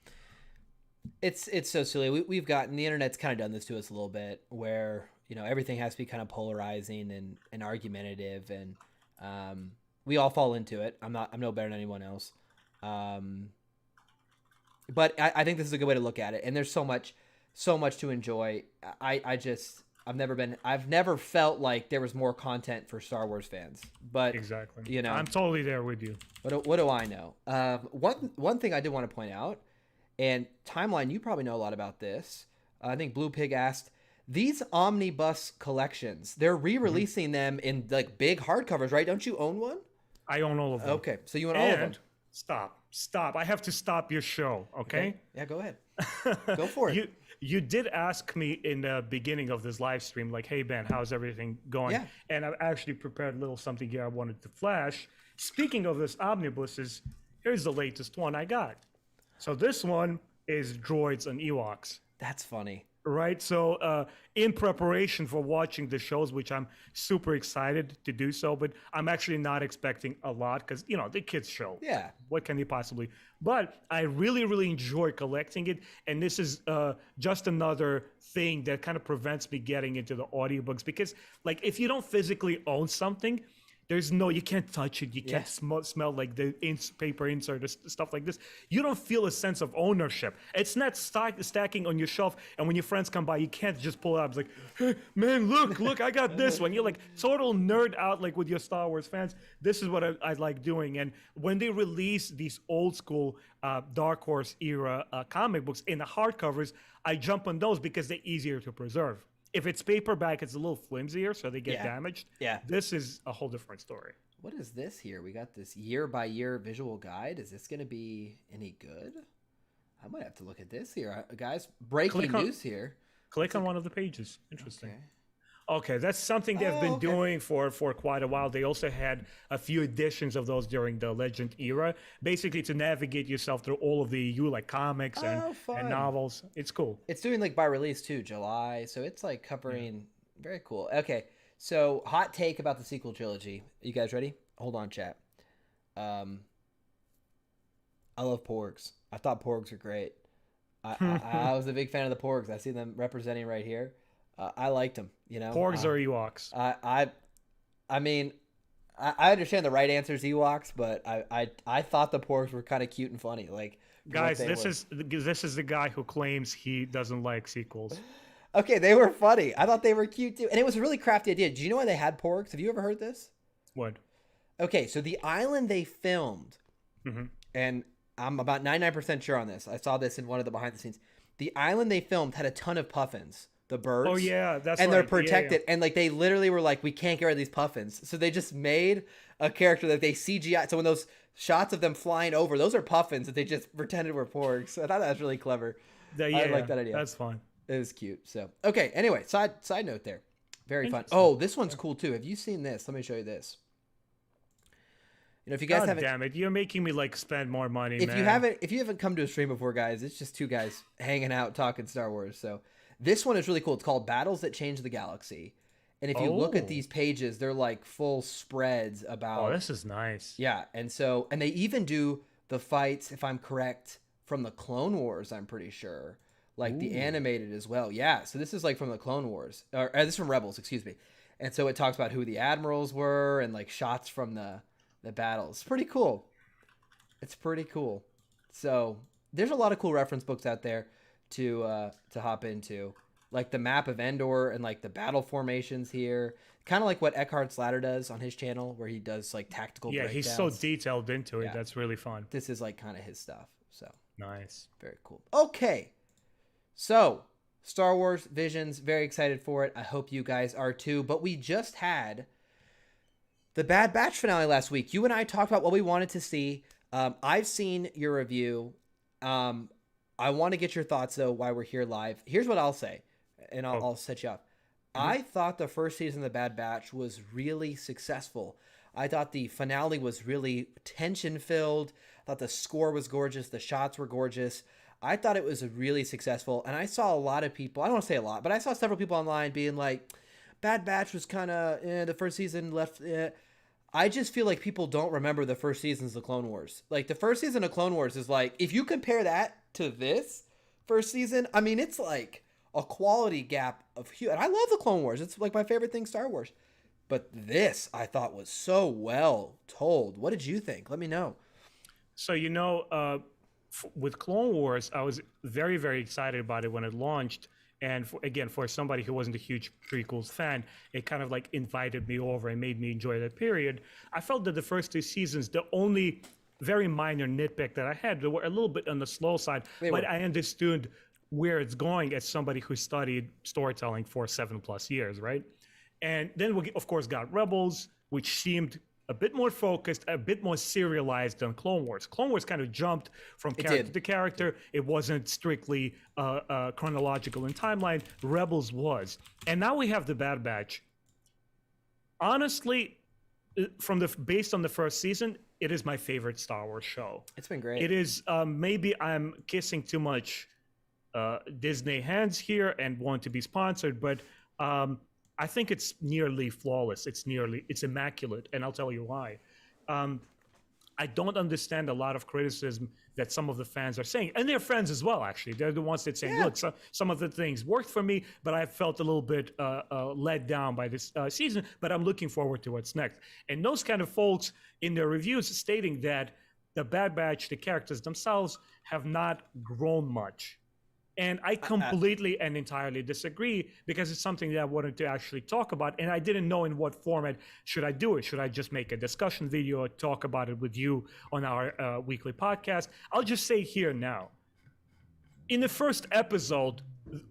It's so silly. We've gotten, the internet's kind of done this to us a little bit where, everything has to be kind of polarizing and argumentative, and we all fall into it. I'm no better than anyone else. But I think this is a good way to look at it. And there's so much to enjoy. I've never felt like there was more content for Star Wars fans, but exactly. I'm totally there with you. What do I know? One thing I did want to point out, and Timeline, you probably know a lot about this. I think Blue Pig asked, these Omnibus Collections, they're re-releasing them in big hardcovers, right? Don't you own one? I own all of them. Okay, so you own all of them. Stop. I have to stop your show, okay? Yeah, go ahead. Go for it. You did ask me in the beginning of this live stream, hey, Ben, how's everything going? Yeah. And I've actually prepared a little something here I wanted to flash. Speaking of this omnibuses, here's the latest one I got. So this one is Droids and Ewoks. That's funny. right? So in preparation for watching the shows, which I'm super excited to do so, but I'm actually not expecting a lot because, you know, the kids show. Yeah. What can you possibly? But I really, really enjoy collecting it. And this is just another thing that kind of prevents me getting into the audiobooks because, like, if you don't physically own something, you can't touch it. You can't smell like the paper insert or stuff like this. You don't feel a sense of ownership. It's not stacking on your shelf. And when your friends come by, you can't just pull it up. It's like, hey, man, look, I got this one. You're like total nerd out, like with your Star Wars fans. This is what I like doing. And when they release these old school Dark Horse era comic books in the hardcovers, I jump on those because they're easier to preserve. If it's paperback, it's a little flimsier, so they get damaged. Yeah. This is a whole different story. What is this here? We got this year-by-year visual guide. Is this going to be any good? I might have to look at this here. Guys, breaking news here. Click on one of the pages. Interesting. Okay, that's something they've been doing for quite a while. They also had a few editions of those during the Legend era, basically to navigate yourself through all of the comics and novels. It's cool. It's doing like by release too, July. So it's like covering very cool. Okay, so hot take about the sequel trilogy. You guys ready? Hold on, chat. I love porgs. I thought porgs were great. I was a big fan of the porgs. I see them representing right here. I liked them, you know. Porgs or Ewoks? I mean, I understand the right answer is Ewoks, but I thought the porgs were kind of cute and funny. Like, guys, this is the guy who claims he doesn't like sequels. Okay, they were funny. I thought they were cute too, and it was a really crafty idea. Do you know why they had porgs? Have you ever heard this? What? Okay, so the island they filmed, and I'm about 99% sure on this. I saw this in one of the behind the scenes. The island they filmed had a ton of puffins. The birds. Oh yeah, that's and right. They're protected, yeah. And like they literally were like, we can't get rid of these puffins, so they just made a character that they CGI. So when those shots of them flying over, those are puffins that they just pretended were porgs. So I thought that was really clever. I like that idea. That's fun. It was cute. So okay. Anyway, side note there, very fun. Oh, this one's cool too. Have you seen this? Let me show you this. You know, if you guys haven't, damn it, you're making me like spend more money. If you haven't come to a stream before, guys, it's just two guys hanging out talking Star Wars. So. This one is really cool. It's called Battles That Change the Galaxy. And if you look at these pages, they're like full spreads about... Oh, this is nice. Yeah. And they even do the fights, if I'm correct, from the Clone Wars, I'm pretty sure. Like the animated as well. Yeah. So this is like from the Clone Wars. Or this is from Rebels, excuse me. And so it talks about who the admirals were and like shots from the battles. It's pretty cool. It's pretty cool. So there's a lot of cool reference books out there to hop into, like the map of Endor and like the battle formations here, kind of like what Eckhart's Ladder does on his channel, where he does like tactical breakdowns. He's so detailed into it. That's really fun. This is like kind of his stuff. So nice, very cool. Okay, so Star Wars Visions, very excited for it. I hope you guys are too. But we just had the Bad Batch finale last week. You and I talked about what we wanted to see. I've seen your review. I want to get your thoughts, though, while we're here live. Here's what I'll say, and I'll set you up. I thought the first season of The Bad Batch was really successful. I thought the finale was really tension-filled. I thought the score was gorgeous. The shots were gorgeous. I thought it was really successful, and I saw a lot of people, I don't want to say a lot, but I saw several people online being like, Bad Batch was kind of, the first season left... I just feel like people don't remember the first seasons of Clone Wars. Like, the first season of Clone Wars is like, if you compare that to this first season, I mean, it's like a quality gap of huge. And I love the Clone Wars. It's like my favorite thing, Star Wars. But this, I thought, was so well told. What did you think? Let me know. So, you know, with Clone Wars, I was very, very excited about it when it launched. And for somebody who wasn't a huge prequels fan, it kind of like invited me over and made me enjoy that period. I felt that the first two seasons, the only very minor nitpick that I had, they were a little bit on the slow side, but I understood where it's going as somebody who studied storytelling for 7+ years, right? And then we, of course, got Rebels, which seemed a bit more focused, a bit more serialized than Clone Wars. Clone Wars kind of jumped from character to character. It wasn't strictly chronological in timeline. Rebels was. And now we have the Bad Batch. Honestly, based on the first season, it is my favorite Star Wars show. It's been great. It is, maybe I'm kissing too much Disney hands here and want to be sponsored, but I think it's nearly flawless. It's immaculate, and I'll tell you why. I don't understand a lot of criticism that some of the fans are saying, and they're friends as well. Actually, they're the ones that say, "Look, some of the things worked for me, but I felt a little bit let down by this season. But I'm looking forward to what's next." And those kind of folks in their reviews stating that the Bad Batch, the characters themselves, have not grown much. And I completely and entirely disagree, because it's something that I wanted to actually talk about, and I didn't know in what format should I do it. Should I just make a discussion video or talk about it with you on our weekly podcast? I'll just say here now. In the first episode,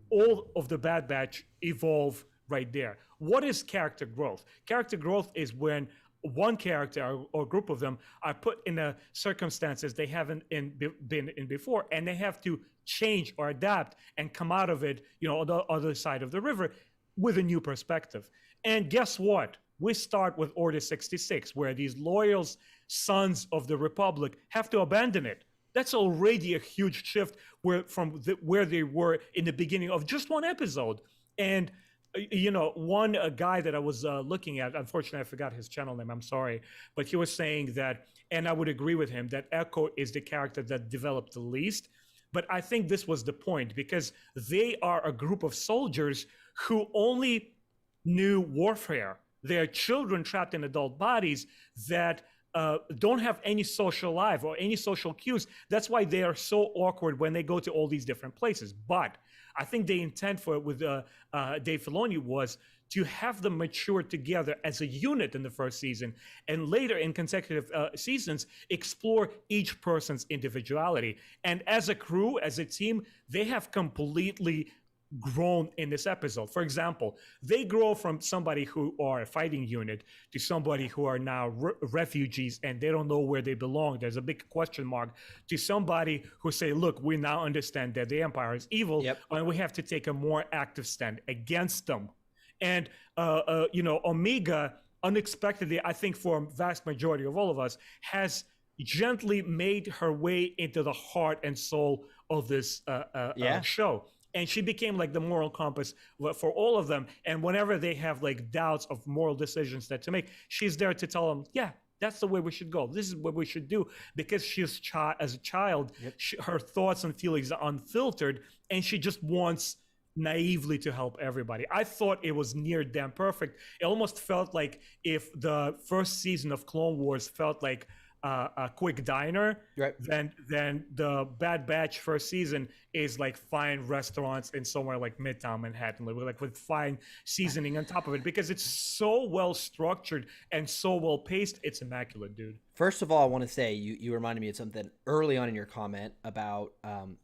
all of the Bad Batch evolve right there. What is character growth? Character growth is when one character or group of them are put in a circumstances they haven't been in before, and they have to change or adapt and come out of it, on the other side of the river with a new perspective. And guess what? We start with Order 66, where these loyal sons of the Republic have to abandon it. That's already a huge shift from where they were in the beginning of just one episode. And one guy that I was looking at, unfortunately, I forgot his channel name, I'm sorry, but he was saying that, and I would agree with him, that Echo is the character that developed the least. But I think this was the point, because they are a group of soldiers who only knew warfare. They're children trapped in adult bodies that don't have any social life or any social cues. That's why they are so awkward when they go to all these different places. But I think the intent with Dave Filoni was to have them mature together as a unit in the first season, and later in consecutive seasons, explore each person's individuality. And as a crew, as a team, they have completely grown in this episode. For example, they grow from somebody who are a fighting unit to somebody who are now refugees and they don't know where they belong. There's a big question mark, to somebody who say, look, we now understand that the Empire is evil, and we have to take a more active stand against them. And, Omega, unexpectedly, I think for a vast majority of all of us, has gently made her way into the heart and soul of this show. And she became like the moral compass for all of them. And whenever they have like doubts of moral decisions that to make, she's there to tell them, yeah, that's the way we should go. This is what we should do. Because she's as a child, her thoughts and feelings are unfiltered, and she just wants naively to help everybody. I thought it was near damn perfect. It almost felt like if the first season of Clone Wars felt like a quick diner, then the Bad Batch first season is like fine restaurants in somewhere like Midtown Manhattan, like with fine seasoning on top of it, because it's so well structured and so well paced. It's immaculate, dude. First of all, I want to say you reminded me of something early on in your comment about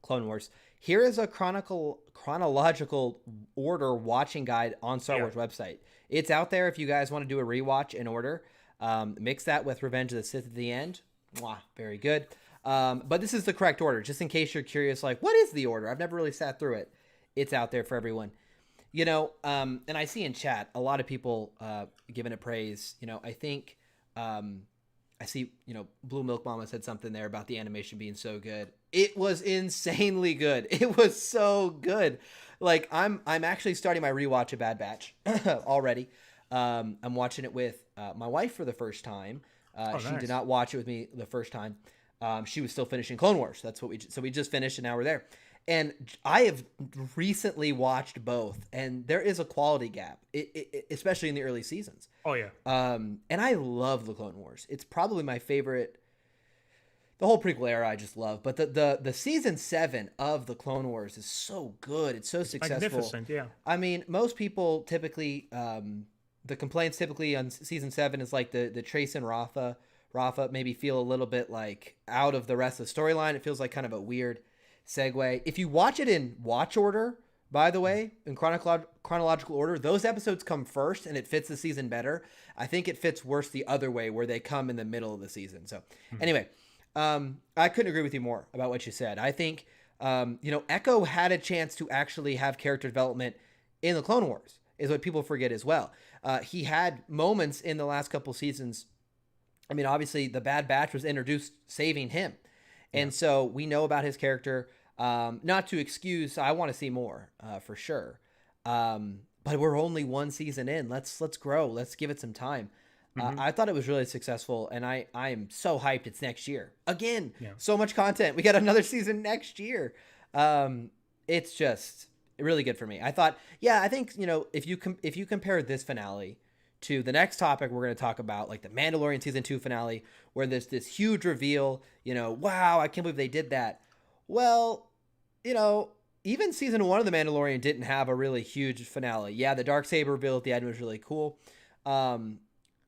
Clone Wars. Here is a chronological order watching guide on Star Wars website. It's out there if you guys want to do a rewatch in order. Mix that with Revenge of the Sith at the end. Mwah, very good. But this is the correct order, just in case you're curious, like, what is the order? I've never really sat through it. It's out there for everyone. And I see in chat a lot of people giving it praise. I think I see, Blue Milk Mama said something there about the animation being so good. It was insanely good. It was so good. Like, I'm actually starting my rewatch of Bad Batch already. I'm watching it with my wife for the first time. She did not watch it with me the first time. She was still finishing Clone Wars. That's what we just finished, and now we're there. And I have recently watched both, and there is a quality gap, especially in the early seasons. Oh yeah. And I love the Clone Wars. It's probably my favorite. The whole prequel era I just love, but the season 7 of the Clone Wars is so good. It's so successful. Magnificent, yeah. I mean, most people typically, the complaints typically on season 7 is like the Trace and Rafa maybe feel a little bit like out of the rest of the storyline. It feels like kind of a weird segue. If you watch it in watch order, by the way, in chronological order, those episodes come first and it fits the season better. I think it fits worse the other way, where they come in the middle of the season. So anyway, I couldn't agree with you more about what you said. I think, Echo had a chance to actually have character development in the Clone Wars, is what people forget as well. He had moments in the last couple seasons. I mean, obviously the Bad Batch was introduced saving him. And so we know about his character. Not to excuse, I want to see more for sure. But we're only one season in. Let's grow. Let's give it some time. I thought it was really successful, and I am so hyped. It's next year again. Yeah. So much content. We got another season next year. It's just really good for me. I thought, I think if you compare this finale to the next topic we're going to talk about, like the Mandalorian season 2 finale, where there's this huge reveal. Wow, I can't believe they did that. Well, even season 1 of the Mandalorian didn't have a really huge finale. Yeah, the Darksaber reveal at the end was really cool.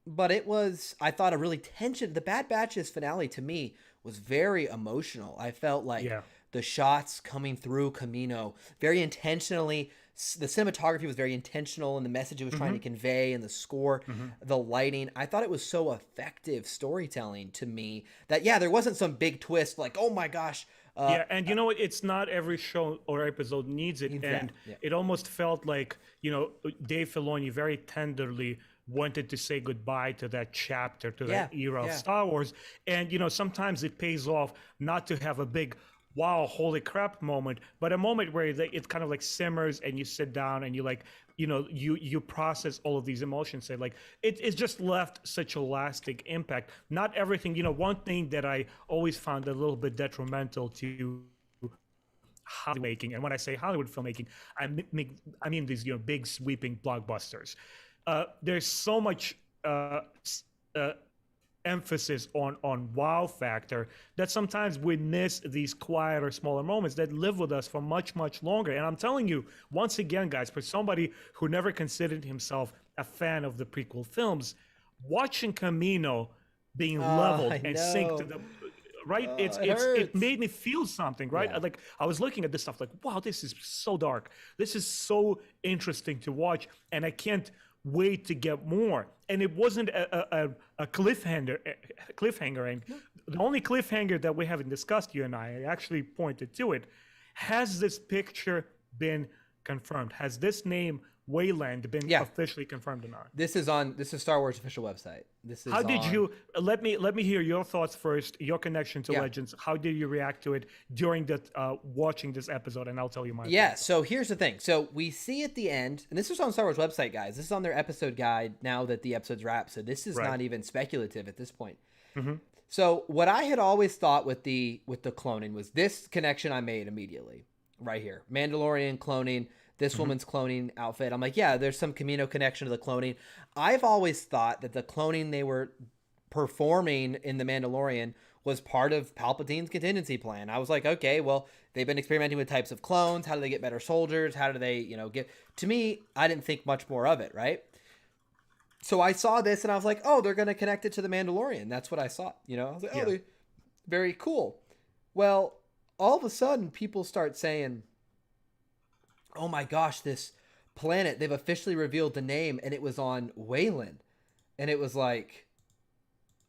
But it was, I thought, the Bad Batch's finale to me was very emotional. I felt like the shots coming through Kamino very intentionally, the cinematography was very intentional in the message it was trying to convey, and the score, the lighting. I thought it was so effective storytelling to me that, there wasn't some big twist like, oh my gosh. And it's not every show or episode needs it. Exactly. And it almost felt like, Dave Filoni very tenderly wanted to say goodbye to that chapter, to that era of Star Wars. And, sometimes it pays off not to have a big, wow, holy crap moment, but a moment where it kind of like simmers and you sit down and you like, you process all of these emotions. And like, it's just left such a lasting impact. Not everything, one thing that I always found a little bit detrimental to Hollywood making, and when I say Hollywood filmmaking, I mean these, big sweeping blockbusters. There's so much emphasis on wow factor that sometimes we miss these quieter, smaller moments that live with us for much, much longer. And I'm telling you, once again, guys, for somebody who never considered himself a fan of the prequel films, watching Kamino being leveled and synced to the right, it made me feel something, right? Like I was looking at this stuff like, wow, this is so dark. This is so interesting to watch, and I can't wait to get more. And it wasn't a cliffhanger. And the only cliffhanger that we haven't discussed, you and I actually pointed to it. Has this picture been confirmed? Has this name Wayland been officially confirmed or not? This is Star Wars official website. How did you let me hear your thoughts first, your connection to Legends. How did you react to it during that watching this episode? And I'll tell you my thoughts. So here's the thing. So we see at the end, and this is on Star Wars website, guys. This is on their episode guide now that the episode's wrapped. So this is not even speculative at this point. So what I had always thought with the cloning was this connection I made immediately right here. Mandalorian cloning. This woman's cloning outfit. I'm like, there's some Kamino connection to the cloning. I've always thought that the cloning they were performing in The Mandalorian was part of Palpatine's contingency plan. I was like, okay, well, they've been experimenting with types of clones. How do they get better soldiers? How do they, get... To me, I didn't think much more of it, right? So I saw this and I was like, oh, they're going to connect it to The Mandalorian. That's what I saw. I was like, oh, very cool. Well, all of a sudden, people start saying, oh my gosh, this planet, they've officially revealed the name, and it was on Wayland. And it was like,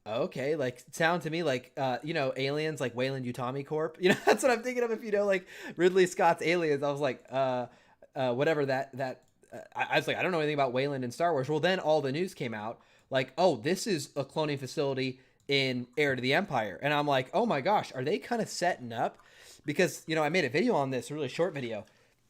okay, like, sound to me like, aliens, like Wayland Utami Corp. That's what I'm thinking of if like Ridley Scott's Aliens. I was like, whatever I was like, I don't know anything about Wayland in Star Wars. Well, then all the news came out, like, oh, this is a cloning facility in Heir to the Empire. And I'm like, oh my gosh, are they kind of setting up? Because, I made a video on this, a really short video.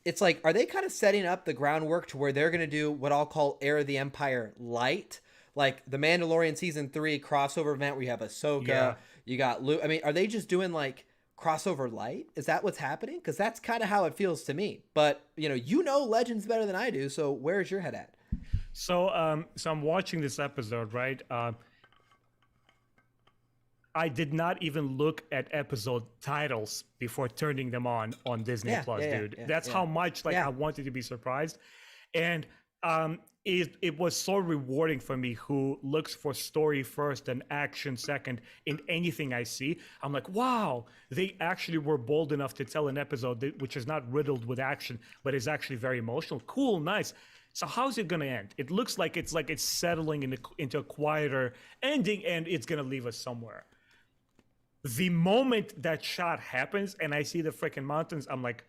It's like, are they kind of setting up the groundwork to where they're going to do what I'll call Heir of the Empire light? Like the Mandalorian season 3 crossover event where you have Ahsoka, you got Luke. I mean, are they just doing like crossover light? Is that what's happening? Because that's kind of how it feels to me. But, Legends better than I do. So where's your head at? So I'm watching this episode, right? I did not even look at episode titles before turning them on Disney Plus, dude. That's how much I wanted to be surprised. And it was so rewarding for me, who looks for story first and action second in anything I see. I'm like, wow, they actually were bold enough to tell an episode which is not riddled with action, but is actually very emotional. Cool, nice. So how's it going to end? It looks like it's settling into a quieter ending, and it's going to leave us somewhere. The moment that shot happens and I see the freaking mountains, I'm like,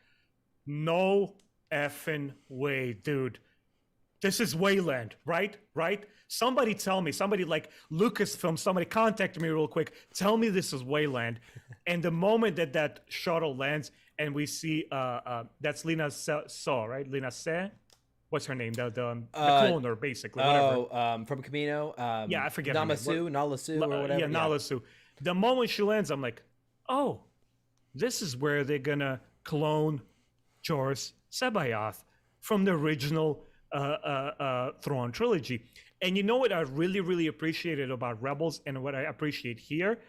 no effing way, dude. This is Wayland, right? Somebody tell me, somebody like Lucasfilm, somebody contact me real quick. Tell me this is Wayland. And the moment that shuttle lands and we see that's Lina Saw, right? Lina Se, what's her name? The cloner, basically. Whatever. From Camino. Yeah, I forget her name. Nalasu, or whatever. Yeah, Nalasu. The moment she lands, I'm like, oh, this is where they're gonna clone Joruus C'baoth from the original Thrawn trilogy. And you know what I really, really appreciated about Rebels, and what I appreciate here?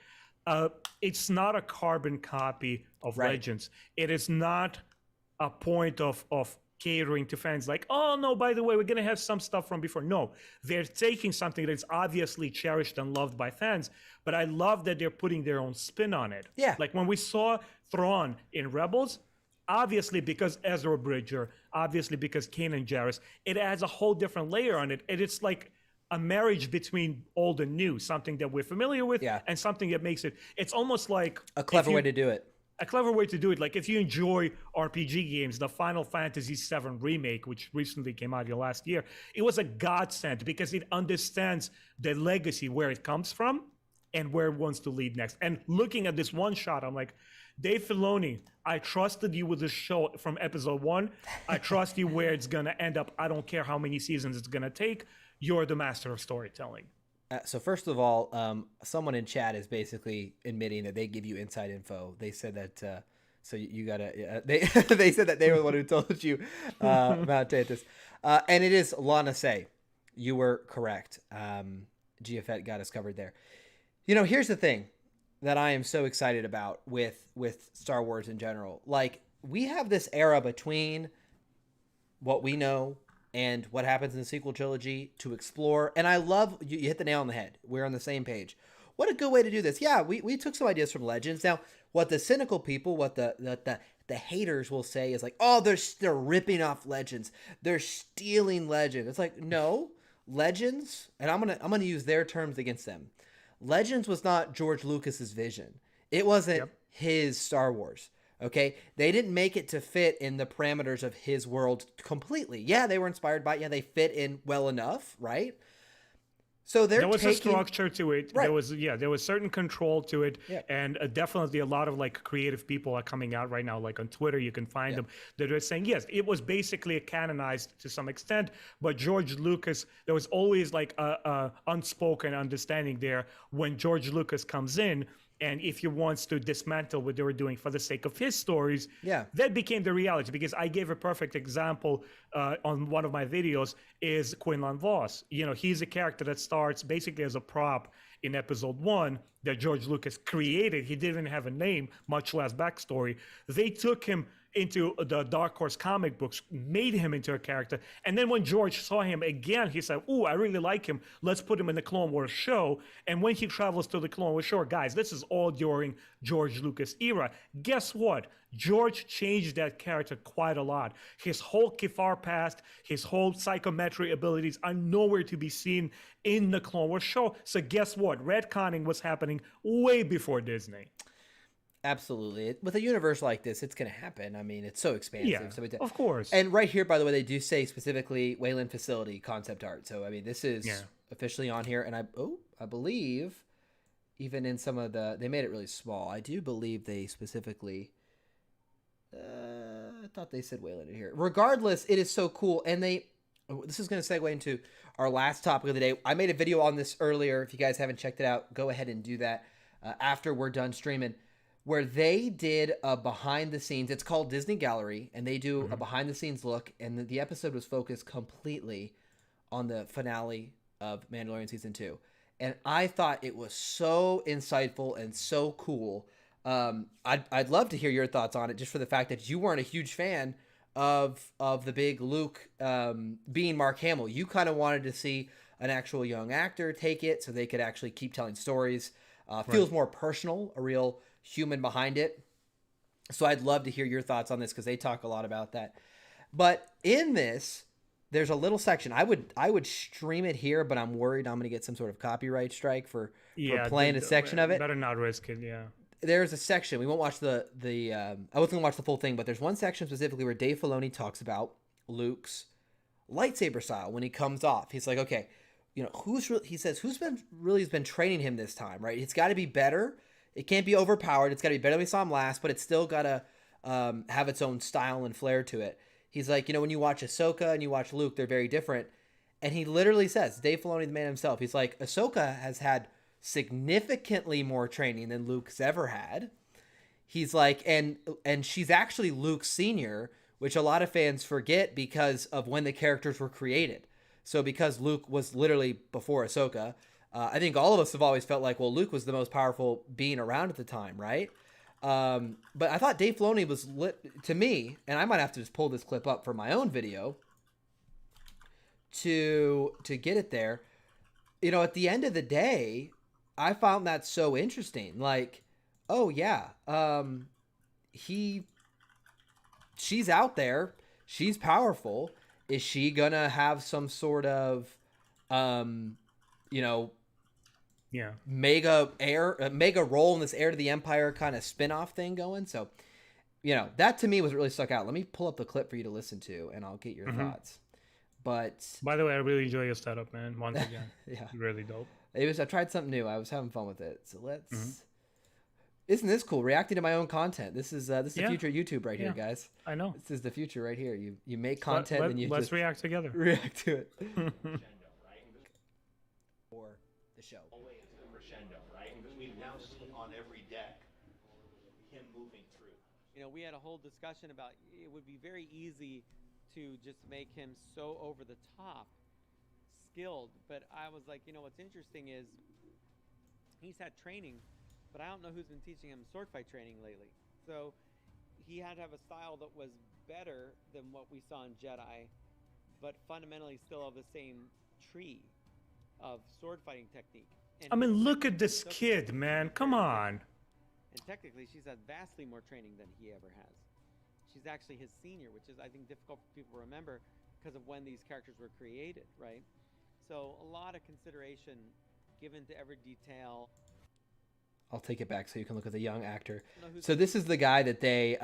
It's not a carbon copy of Legends. It is not a point of catering to fans like, oh no, by the way, we're gonna have some stuff from before. No, they're taking something that's obviously cherished and loved by fans, but I love that they're putting their own spin on it. Yeah. Like when we saw Thrawn in Rebels, obviously because Ezra Bridger, obviously because Kanan Jarrus, it adds a whole different layer on it. And it's like a marriage between old and new, something that we're familiar with, and something that makes it's almost like a clever way to do it. A clever way to do it. Like if you enjoy RPG games, the Final Fantasy VII Remake, which recently came out last year, it was a godsend because it understands the legacy, where it comes from and where it wants to lead next. And looking at this one shot, I'm like, Dave Filoni, I trusted you with this show from episode 1. I trust you where it's going to end up. I don't care how many seasons it's going to take. You're the master of storytelling. So first of all, someone in chat is basically admitting that they give you inside info. They said that, so you gotta. They they said that they were the one who told you about Tempest, and it is Lana Say. You were correct. GFet got us covered there. You know, here's the thing that I am so excited about with Star Wars in general. Like, we have this era between what we know and what happens in the sequel trilogy to explore. And I love, you hit the nail on the head. We're on the same page. What a good way to do this. Yeah, we took some ideas from Legends. Now, what the cynical people, what the haters will say is like, oh, they're ripping off Legends. They're stealing Legends. It's like, no, Legends, and I'm gonna use their terms against them. Legends was not George Lucas's vision. It wasn't his Star Wars. Okay, they didn't make it to fit in the parameters of his world completely. Yeah, they were inspired by it. Yeah, they fit in well enough, right? So there was a structure to it. Right. There was certain control to it, and definitely a lot of like creative people are coming out right now. Like on Twitter, you can find them that are saying yes, it was basically canonized to some extent, but George Lucas, there was always like a unspoken understanding there when George Lucas comes in. And if he wants to dismantle what they were doing for the sake of his stories, that became the reality. Because I gave a perfect example on one of my videos is Quinlan Voss. You know, he's a character that starts basically as a prop in episode 1 that George Lucas created. He didn't have a name, much less backstory. They took him into the Dark Horse comic books, made him into a character. And then when George saw him again, he said, ooh, I really like him. Let's put him in the Clone Wars show. And when he travels to the Clone Wars show, guys, this is all during George Lucas era. Guess what? George changed that character quite a lot. His whole Kithar past, his whole psychometry abilities are nowhere to be seen in the Clone Wars show. So guess what? Retconning was happening way before Disney. Absolutely. With a universe like this, it's going to happen. I mean, it's so expansive. Yeah, so of course. And right here, by the way, they do say specifically Wayland Facility concept art. So, I mean, this is officially on here. And I believe even in some of they made it really small. I do believe they specifically, I thought they said Wayland in here. Regardless, it is so cool. And this is going to segue into our last topic of the day. I made a video on this earlier. If you guys haven't checked it out, go ahead and do that after we're done streaming. Where they did a behind the scenes, it's called Disney Gallery, and they do a behind the scenes look, and the episode was focused completely on the finale of Mandalorian Season 2. And I thought it was so insightful and so cool. I'd love to hear your thoughts on it, just for the fact that you weren't a huge fan of the big Luke being Mark Hamill. You kind of wanted to see an actual young actor take it so they could actually keep telling stories. Feels more personal, a real human behind it. So I'd love to hear your thoughts on this because they talk a lot about that. But in this, there's a little section. I would stream it here, but I'm worried I'm going to get some sort of copyright strike for playing a section of it. Better not risk it, yeah. There's a section. We won't watch I wasn't going to watch the full thing, but there's one section specifically where Dave Filoni talks about Luke's lightsaber style when he comes off. He's like, okay, you know, who's been training him this time, right? It's got to be better. It can't be overpowered. It's got to be better than we saw him last, but it's still got to have its own style and flair to it. He's like, when you watch Ahsoka and you watch Luke, they're very different. And he literally says, Dave Filoni, the man himself, he's like, Ahsoka has had significantly more training than Luke's ever had. He's like, and she's actually Luke's senior, which a lot of fans forget because of when the characters were created. So because Luke was literally before Ahsoka, I think all of us have always felt like, well, Luke was the most powerful being around at the time, right? But I thought Dave Filoni was to me, and I might have to just pull this clip up for my own video to get it there. At the end of the day, I found that so interesting. Like, oh yeah, she's out there, she's powerful. Is she gonna have some sort of, mega role in this heir to the empire kind of spin-off thing going? So, that to me was really stuck out. Let me pull up the clip for you to listen to, and I'll get your thoughts. But by the way, I really enjoy your setup, man. Once again, yeah, really dope. I tried something new. I was having fun with it. So let's. Isn't this cool? Reacting to my own content. This is the future of YouTube right here, guys. I know. This is the future right here. You make content and you let's react together. React to it. For the show. Always the crescendo, right? Because we've now seen on every deck him moving through. We had a whole discussion about it would be very easy to just make him so over the top skilled, but I was like, what's interesting is he's had training, but I don't know who's been teaching him sword fight training lately. So he had to have a style that was better than what we saw in Jedi, but fundamentally still have the same tree of sword fighting technique. And look at this kid, man. Come on. And technically, she's had vastly more training than he ever has. She's actually his senior, which is, I think, difficult for people to remember because of when these characters were created, right? So a lot of consideration given to every detail. I'll take it back so you can look at the young actor. So this is the guy that they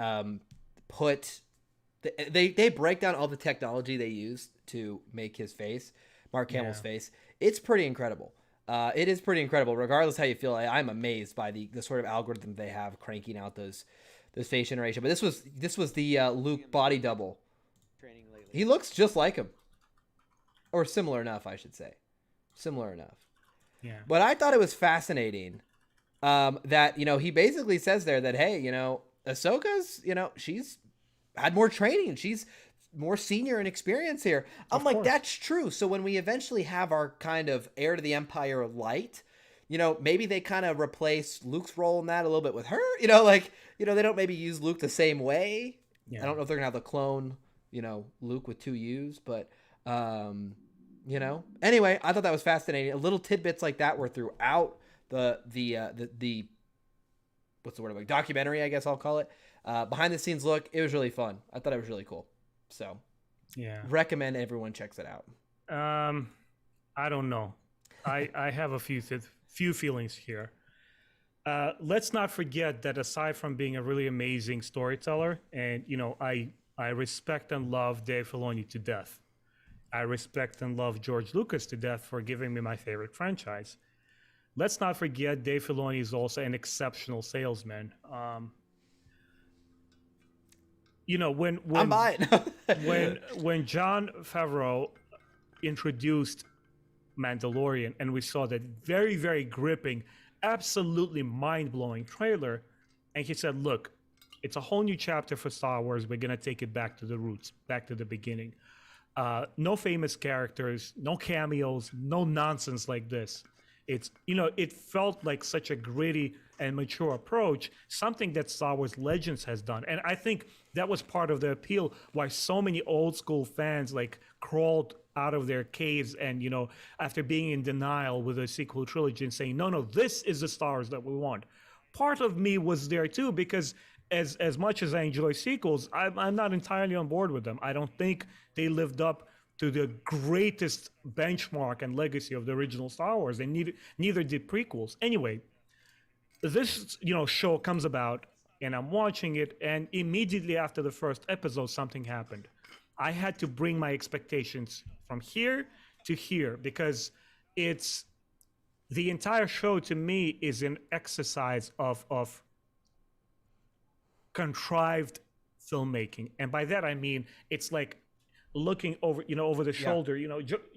they break down all the technology they used to make his face, Mark Hamill's face. It's pretty incredible. It is pretty incredible. Regardless how you feel, I'm amazed by the sort of algorithm they have cranking out those face generation. But this was the Luke body double. Training lately. He looks just like him, or similar enough, I should say. Similar enough. Yeah. But I thought it was fascinating that he basically says there that, hey, Ahsoka's she's had more training. She's more senior and experience here. I'm like, that's true. So when we eventually have our kind of heir to the Empire light, maybe they kind of replace Luke's role in that a little bit with her. They don't maybe use Luke the same way. Yeah. I don't know if they're gonna have the clone, Luke with 2 U's, but Anyway, I thought that was fascinating. Little tidbits like that were throughout the what's the word, like documentary, I guess I'll call it. Behind the scenes look. It was really fun. I thought it was really cool. So, recommend everyone checks it out. I don't know. I have a few feelings here. Let's not forget that aside from being a really amazing storyteller, and I respect and love Dave Filoni to death. I respect and love George Lucas to death for giving me my favorite franchise. Let's not forget Dave Filoni is also an exceptional salesman. When I'm buying. when Jon Favreau introduced Mandalorian and we saw that very, very gripping, absolutely mind-blowing trailer, and he said, look, it's a whole new chapter for Star Wars. We're going to take it back to the roots, back to the beginning. No famous characters, no cameos, no nonsense like this. It felt like such a gritty and mature approach, something that Star Wars Legends has done. And I think that was part of the appeal why so many old school fans crawled out of their caves and, after being in denial with a sequel trilogy and saying, no, this is the Star Wars that we want. Part of me was there too, because as much as I enjoy sequels, I'm not entirely on board with them. I don't think they lived up to the greatest benchmark and legacy of the original Star Wars, and neither did prequels. Anyway, this show comes about, and I'm watching it, and immediately after the first episode, something happened. I had to bring my expectations from here to here, because it's the entire show to me is an exercise of contrived filmmaking. And by that I mean it's like looking over, over the shoulder.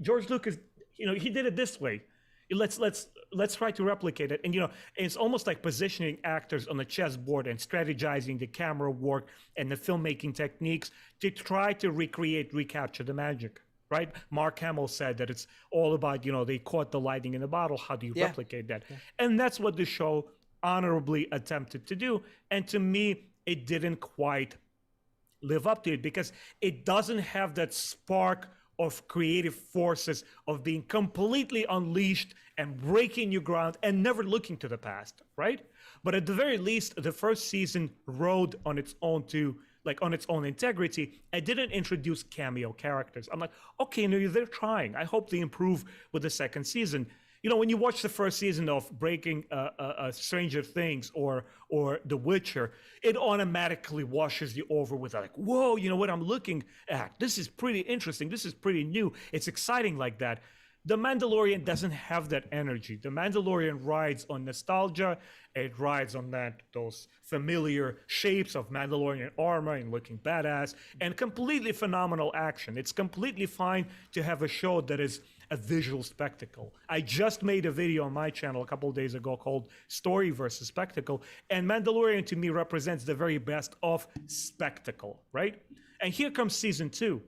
George Lucas, he did it this way. Let's try to replicate it. And it's almost like positioning actors on a chessboard and strategizing the camera work and the filmmaking techniques to try to recapture the magic. Right? Mark Hamill said that it's all about, they caught the lightning in the bottle. How do you replicate that? Yeah. And that's what the show honorably attempted to do. And to me, it didn't quite live up to it because it doesn't have that spark of creative forces of being completely unleashed and breaking new ground and never looking to the past, right? But at the very least, the first season rode on its own on its own integrity. I didn't introduce cameo characters. I'm like, okay, no, they're trying. I hope they improve with the second season. When you watch the first season of Breaking Stranger Things or The Witcher, it automatically washes you over with like, whoa, you know what I'm looking at? This is pretty interesting. This is pretty new. It's exciting like that. The Mandalorian doesn't have that energy. The Mandalorian rides on nostalgia. It rides on those familiar shapes of Mandalorian armor and looking badass and completely phenomenal action. It's completely fine to have a show that is a visual spectacle. I just made a video on my channel a couple of days ago called Story versus Spectacle, and Mandalorian to me represents the very best of spectacle, right? And here comes season 2.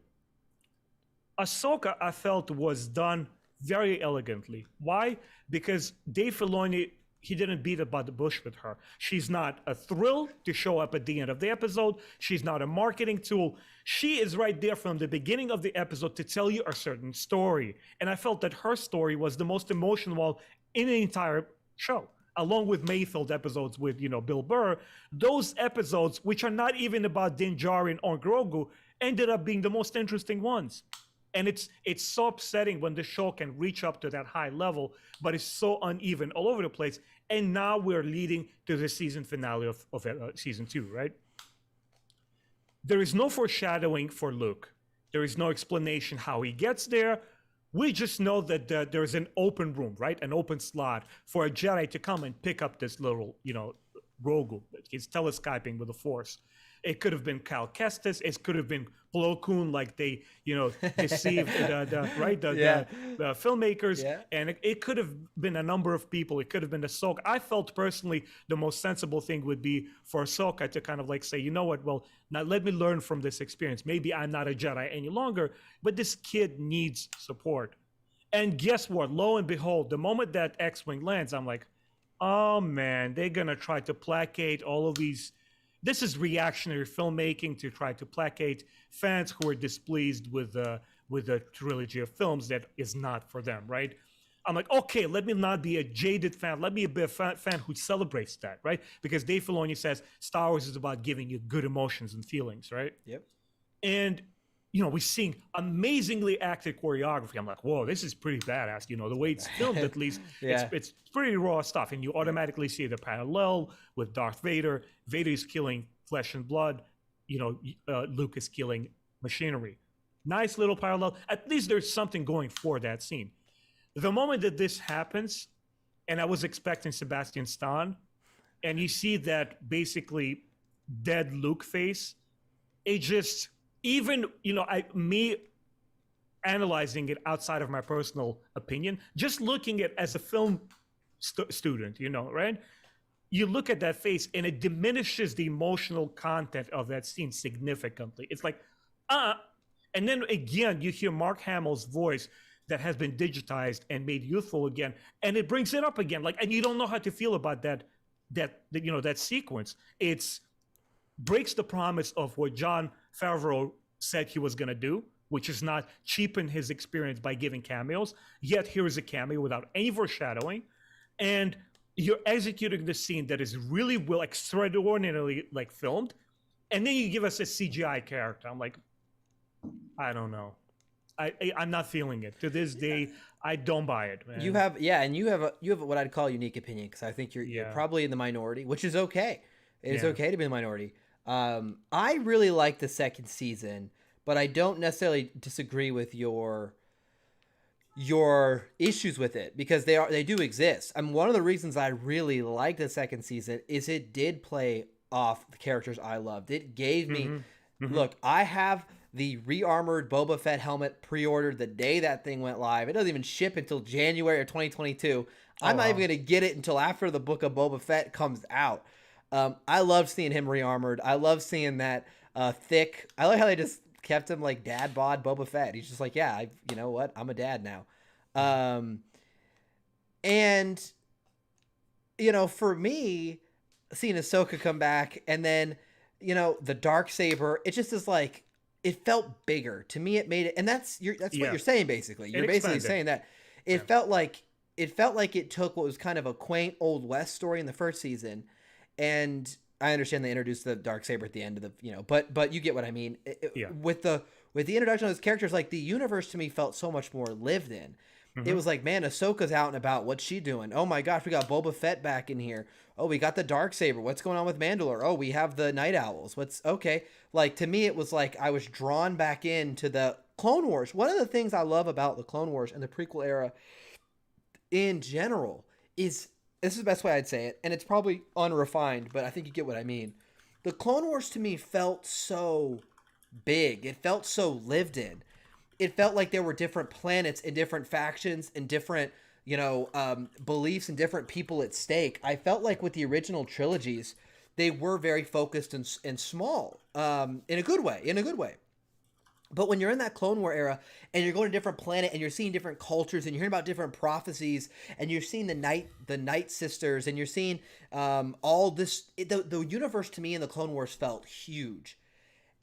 Ahsoka, I felt, was done very elegantly. Why? Because Dave Filoni, he didn't beat about the bush with her. She's not a thrill to show up at the end of the episode. She's not a marketing tool. She is right there from the beginning of the episode to tell you a certain story. And I felt that her story was the most emotional in the entire show, along with Mayfield episodes with, Bill Burr. Those episodes, which are not even about Din Djarin or Grogu, ended up being the most interesting ones. And it's so upsetting when the show can reach up to that high level, but it's so uneven all over the place. And now we're leading to the season finale of season 2, right? There is no foreshadowing for Luke. There is no explanation how he gets there. We just know that there's an open room, right? An open slot for a Jedi to come and pick up this little, Grogu. He's telescoping with the Force. It could have been Cal Kestis. It could have been Plo Koon, like they, deceived the filmmakers. Yeah. And it could have been a number of people. It could have been Ahsoka. I felt personally the most sensible thing would be for Ahsoka to kind of like say, you know what? Well, now let me learn from this experience. Maybe I'm not a Jedi any longer, but this kid needs support. And guess what? Lo and behold, the moment that X-Wing lands, I'm like, oh man, they're gonna try to placate all of these. This is reactionary filmmaking to try to placate fans who are displeased with the trilogy of films that is not for them, right? I'm like, okay, let me not be a jaded fan. Let me be a fan who celebrates that, right? Because Dave Filoni says Star Wars is about giving you good emotions and feelings, right? Yep. And, we're seeing amazingly acted choreography. I'm like, whoa, this is pretty badass. The way it's filmed, at least, it's pretty raw stuff. And you automatically see the parallel with Darth Vader. Vader is killing flesh and blood. Luke is killing machinery. Nice little parallel. At least there's something going for that scene. The moment that this happens, and I was expecting Sebastian Stan, and you see that basically dead Luke face, it just... Even, me analyzing it outside of my personal opinion, just looking at as a film student, right? You look at that face and it diminishes the emotional content of that scene significantly. It's like, and then again, you hear Mark Hamill's voice that has been digitized and made youthful again, and it brings it up again. Like, and you don't know how to feel about that sequence. It's breaks the promise of what Jon Favreau said he was going to do, which is not cheapen his experience by giving cameos. Yet here is a cameo without any foreshadowing, and you're executing the scene that is really well, extraordinarily filmed, and then you give us a CGI character. I'm like, I don't know. I'm not feeling it to this day. I don't buy it, man. You have what I'd call a unique opinion, because I think you're probably in the minority, which is okay. It is okay to be in the minority. I really like the second season, but I don't necessarily disagree with your issues with it, because they do exist. One of the reasons I really like the second season is it did play off the characters I loved. It gave me, look, I have the re-armored Boba Fett helmet pre-ordered the day that thing went live. It doesn't even ship until January of 2022. I'm not even going to get it until after the book of Boba Fett comes out. I love seeing him re-armored. I love seeing that thick. I like how they just kept him like dad bod Boba Fett. He's just like, yeah, you know what? I'm a dad now. And, you know, for me, seeing Ahsoka come back and then, you know, the Darksaber, it just is like, it felt bigger. To me, it made it, and that's what you're saying, basically. You're basically saying that it felt like it took what was kind of a quaint Old West story in the first season, and I understand they introduced the Darksaber at the end of the, you know, but you get what I mean. With the introduction of those characters, like the universe to me felt so much more lived in. It was like, man, Ahsoka's out and about. What's she doing? Oh my gosh, we got Boba Fett back in here. Oh, we got the Darksaber. What's going on with Mandalore? Oh, we have the Night Owls. What's okay? Like, to me, it was like I was drawn back into the Clone Wars. One of the things I love about the Clone Wars and the prequel era in general is, this is the best way I'd say it, and it's probably unrefined, but I think you get what I mean. The Clone Wars to me felt so big. It felt so lived in. It felt like there were different planets and different factions and different, you know, beliefs and different people at stake. I felt like with the original trilogies, they were very focused and small, in a good way. But when you're in that Clone War era and you're going to a different planet and you're seeing different cultures and you're hearing about different prophecies and you're seeing the Night Sisters and you're seeing all this, the universe to me in the Clone Wars felt huge.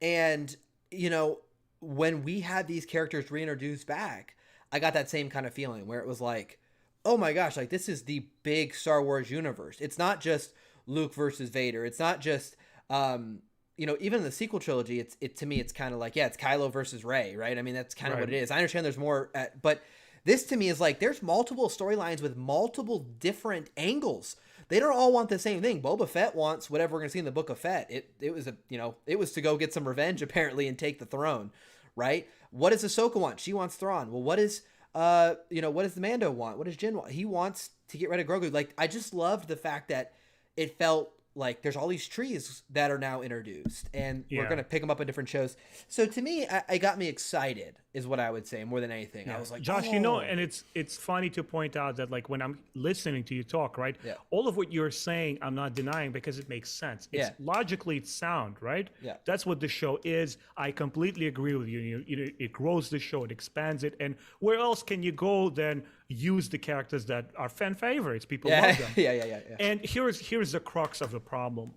And, you know, when we had these characters reintroduced back, I got that same kind of feeling where it was like, oh my gosh, like this is the big Star Wars universe. It's not just Luke versus Vader. It's not just, you know, even in the sequel trilogy, to me, it's kind of like, yeah, it's Kylo versus Rey, right? I mean, that's kind of what it is. I understand there's more, but this to me is like, there's multiple storylines with multiple different angles. They don't all want the same thing. Boba Fett wants whatever we're going to see in the Book of Fett. It was to go get some revenge apparently and take the throne, right? What does Ahsoka want? She wants Thrawn. Well, what does the Mando want? What does Jin want? He wants to get rid of Grogu. Like, I just loved the fact that it felt like there's all these trees that are now introduced and we're going to pick them up in different shows. So to me, it got me excited is what I would say more than anything. I was like, Josh, you know, and it's funny to point out that like when I'm listening to you talk, right? Yeah. All of what you're saying, I'm not denying because it makes sense. It's logically it's sound, right? Yeah. That's what the show is. I completely agree with you. It grows the show, it expands it. And where else can you go than use the characters that are fan favorites? People love them. Yeah. And here's the crux of the problem.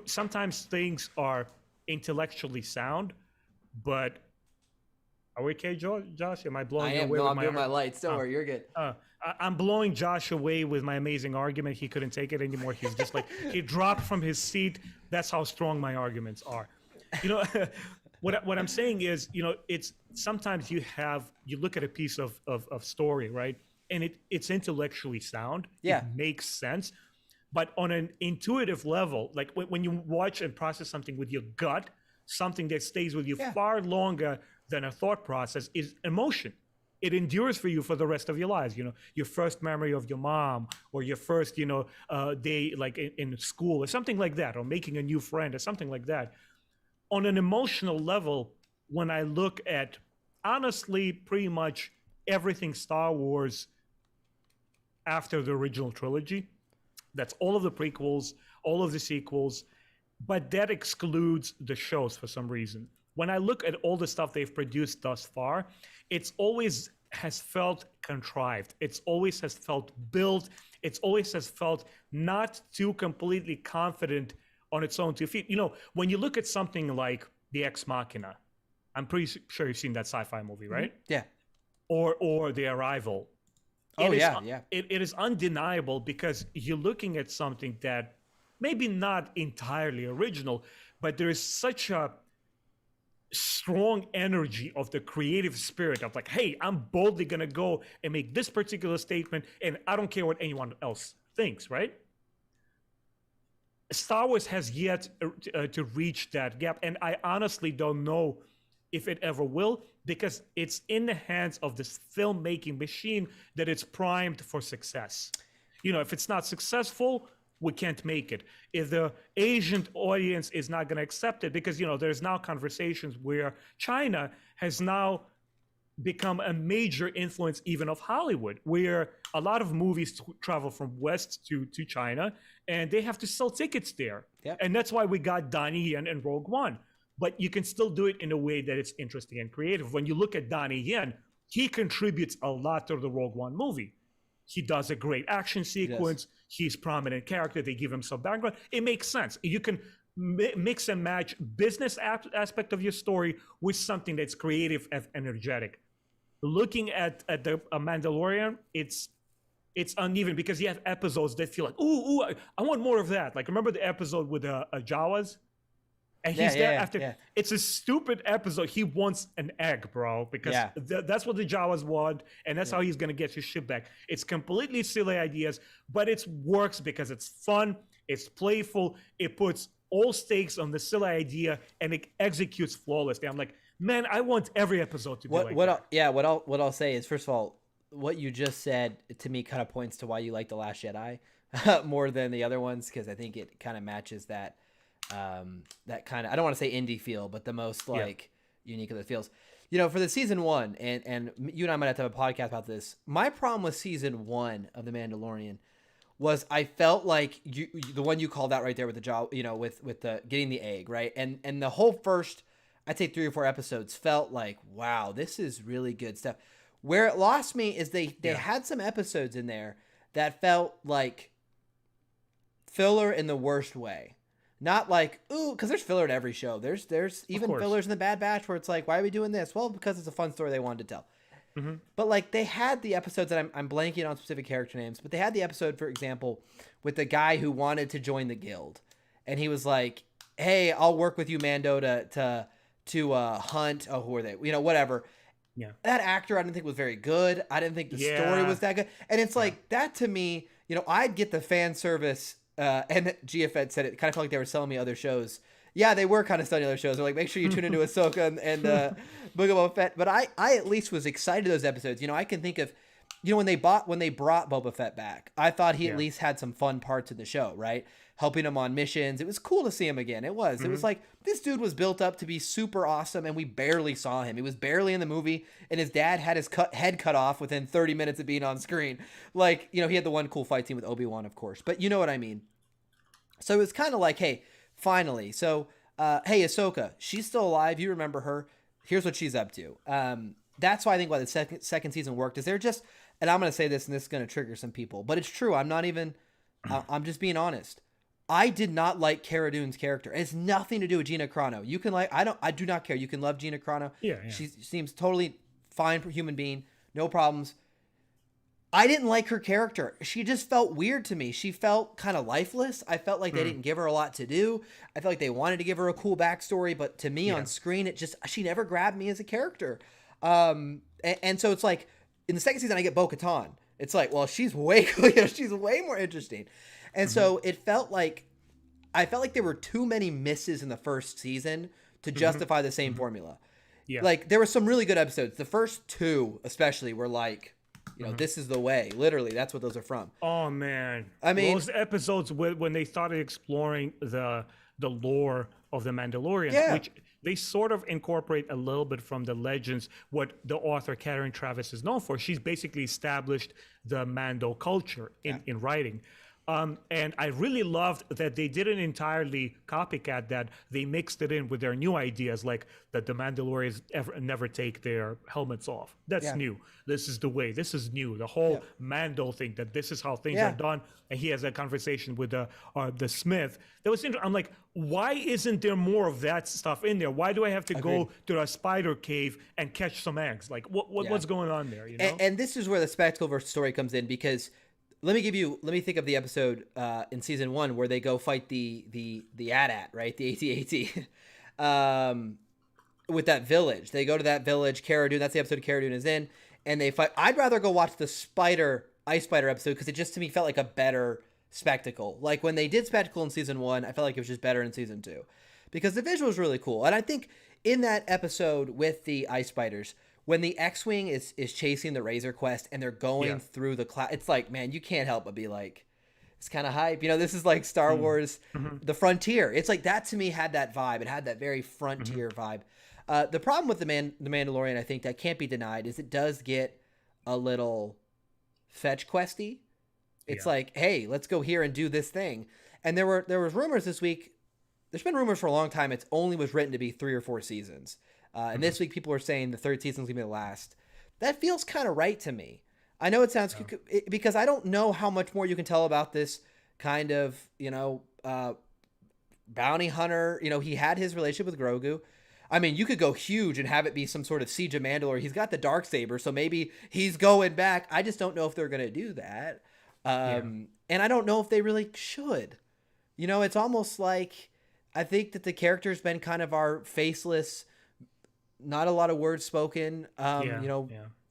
Sometimes things are intellectually sound, but are we okay, Josh? Am I blowing you away? I'm doing my lights. Don't worry, you're good. I'm blowing Josh away with my amazing argument. He couldn't take it anymore. He's just like, he dropped from his seat. That's how strong my arguments are. You know, what I'm saying is, you know, it's sometimes you look at a piece of story, right? And it's intellectually sound. Yeah. It makes sense. But on an intuitive level, like when you watch and process something with your gut, something that stays with you far longer than a thought process is emotion. It endures for you for the rest of your lives. You know, your first memory of your mom or your first, day like in school or something like that, or making a new friend or something like that. On an emotional level, when I look at, honestly, pretty much everything Star Wars after the original trilogy, that's all of the prequels, all of the sequels, but that excludes the shows for some reason. When I look at all the stuff they've produced thus far, it's always has felt contrived. It's always has felt built. It's always has felt not too completely confident on its own 2 feet. You know, when you look at something like The Ex Machina, I'm pretty sure you've seen that sci-fi movie, right? Yeah. Or The Arrival. It is undeniable because you're looking at something that maybe not entirely original, but there is such a strong energy of the creative spirit of like, hey, I'm boldly going to go and make this particular statement, and I don't care what anyone else thinks, right? Star Wars has yet to reach that gap, and I honestly don't know if it ever will, because it's in the hands of this filmmaking machine that it's primed for success. You know, if it's not successful, we can't make it. If the Asian audience is not going to accept it, because there's now conversations where China has now become a major influence even of Hollywood, where a lot of movies travel from West to China, and they have to sell tickets there. Yep. And that's why we got Donnie Yen and Rogue One. But you can still do it in a way that it's interesting and creative. When you look at Donnie Yen, he contributes a lot to the Rogue One movie. He does a great action sequence. He's prominent character. They give him some background. It makes sense. You can mix and match business aspect of your story with something that's creative and energetic. Looking at the Mandalorian, it's uneven because you have episodes that feel like, ooh, I want more of that. Like, remember the episode with Jawas? And he's there after. Yeah. It's a stupid episode. He wants an egg, bro, because that's what the Jawas want, and that's how he's going to get his ship back. It's completely silly ideas, but it works because it's fun, it's playful, it puts all stakes on the silly idea, and it executes flawlessly. I'm like, man, I want every episode to be like that. What I'll say is, first of all, what you just said to me kind of points to why you like The Last Jedi more than the other ones, because I think it kind of matches that kind of, I don't want to say indie feel, but the most unique of the feels. For the season 1, and you and I might have to have a podcast about this. My problem with season 1 of The Mandalorian was I felt like the one you called out right there with the job, with the getting the egg, right? And the whole first, I'd say 3 or 4 episodes felt like, wow, this is really good stuff. Where it lost me is they had some episodes in there that felt like filler in the worst way. Not like, ooh, because there's filler in every show. There's even fillers in the Bad Batch where it's like, why are we doing this? Well, because it's a fun story they wanted to tell. Mm-hmm. But like they had the episodes that I'm blanking on specific character names, but they had the episode, for example, with the guy who wanted to join the guild, and he was like, "Hey, I'll work with you, Mando, to hunt." Oh, who are they? Whatever. Yeah. That actor I didn't think was very good. I didn't think the story was that good, and it's like that to me. I'd get the fan service. And GFed said it kind of felt like they were selling me other shows. Yeah, they were kind of selling other shows. They're like, make sure you tune into Ahsoka and Book of Boba Fett. But I at least was excited to those episodes. I can think of, when they brought Boba Fett back, I thought he at least had some fun parts in the show, right? Helping him on missions. It was cool to see him again. It was. Mm-hmm. It was like, this dude was built up to be super awesome, and we barely saw him. He was barely in the movie, and his dad had his head cut off within 30 minutes of being on screen. Like, he had the one cool fight scene with Obi-Wan, of course. But you know what I mean. So it was kind of like, hey, finally. So, hey, Ahsoka, she's still alive. You remember her. Here's what she's up to. That's why I think why the second season worked. Is they're just, and I'm going to say this, and this is going to trigger some people, but it's true. I'm just being honest. I did not like Cara Dune's character. It has nothing to do with Gina Carano. You can I do not care. You can love Gina Carano. Yeah. She seems totally fine for a human being. No problems. I didn't like her character. She just felt weird to me. She felt kind of lifeless. I felt like they didn't give her a lot to do. I felt like they wanted to give her a cool backstory, but to me on screen, she never grabbed me as a character. And so it's like in the second season, I get Bo-Katan. It's like, well, she's way more interesting. And so I felt like there were too many misses in the first season to justify the same formula. Yeah. Like there were some really good episodes. The first 2 especially were like, this is the way. Literally, that's what those are from. Oh man. I mean, those episodes when they started exploring the lore of the Mandalorian, which they sort of incorporate a little bit from the legends, what the author Karen Travis is known for. She's basically established the Mando culture in writing. And I really loved that they didn't entirely copycat that. They mixed it in with their new ideas, like that the Mandalorians never take their helmets off. That's new. This is the way. This is new. The whole Mando thing, that this is how things are done. And he has a conversation with the Smith. That was interesting. I'm like, why isn't there more of that stuff in there? Why do I have to go to a spider cave and catch some eggs? Like, what's going on there? And this is where the spectacle versus story comes in, because let me think of the episode in season 1 where they go fight the AT-AT, right? The AT-AT. With that village. They go to that village, Cara Dune, that's the episode Cara Dune is in, and they fight. I'd rather go watch the Ice Spider episode, because it just to me felt like a better spectacle. Like when they did spectacle in season 1, I felt like it was just better in season 2. Because the visual was really cool. And I think in that episode with the Ice Spiders, when the X-Wing is chasing the Razor Quest and they're going through the cloud, it's like, man, you can't help but be like, It's kind of hype. You know, this is like Star Wars, The Frontier. It's like that to me had that vibe. It had that very frontier vibe. The problem with the Mandalorian, I think, that can't be denied is it does get a little fetch questy. It's like, hey, let's go here and do this thing. And there was rumors this week. There's been rumors for a long time. It's only was written to be 3 or 4 seasons. And this week people were saying the 3rd season's gonna be the last. That feels kind of right to me. I know it sounds because I don't know how much more you can tell about this kind of, bounty hunter. You know, he had his relationship with Grogu. I mean, you could go huge and have it be some sort of Siege of Mandalore. He's got the Darksaber, so maybe he's going back. I just don't know if they're going to do that. And I don't know if they really should. You know, it's almost like I think that the character's been kind of our faceless, not a lot of words spoken,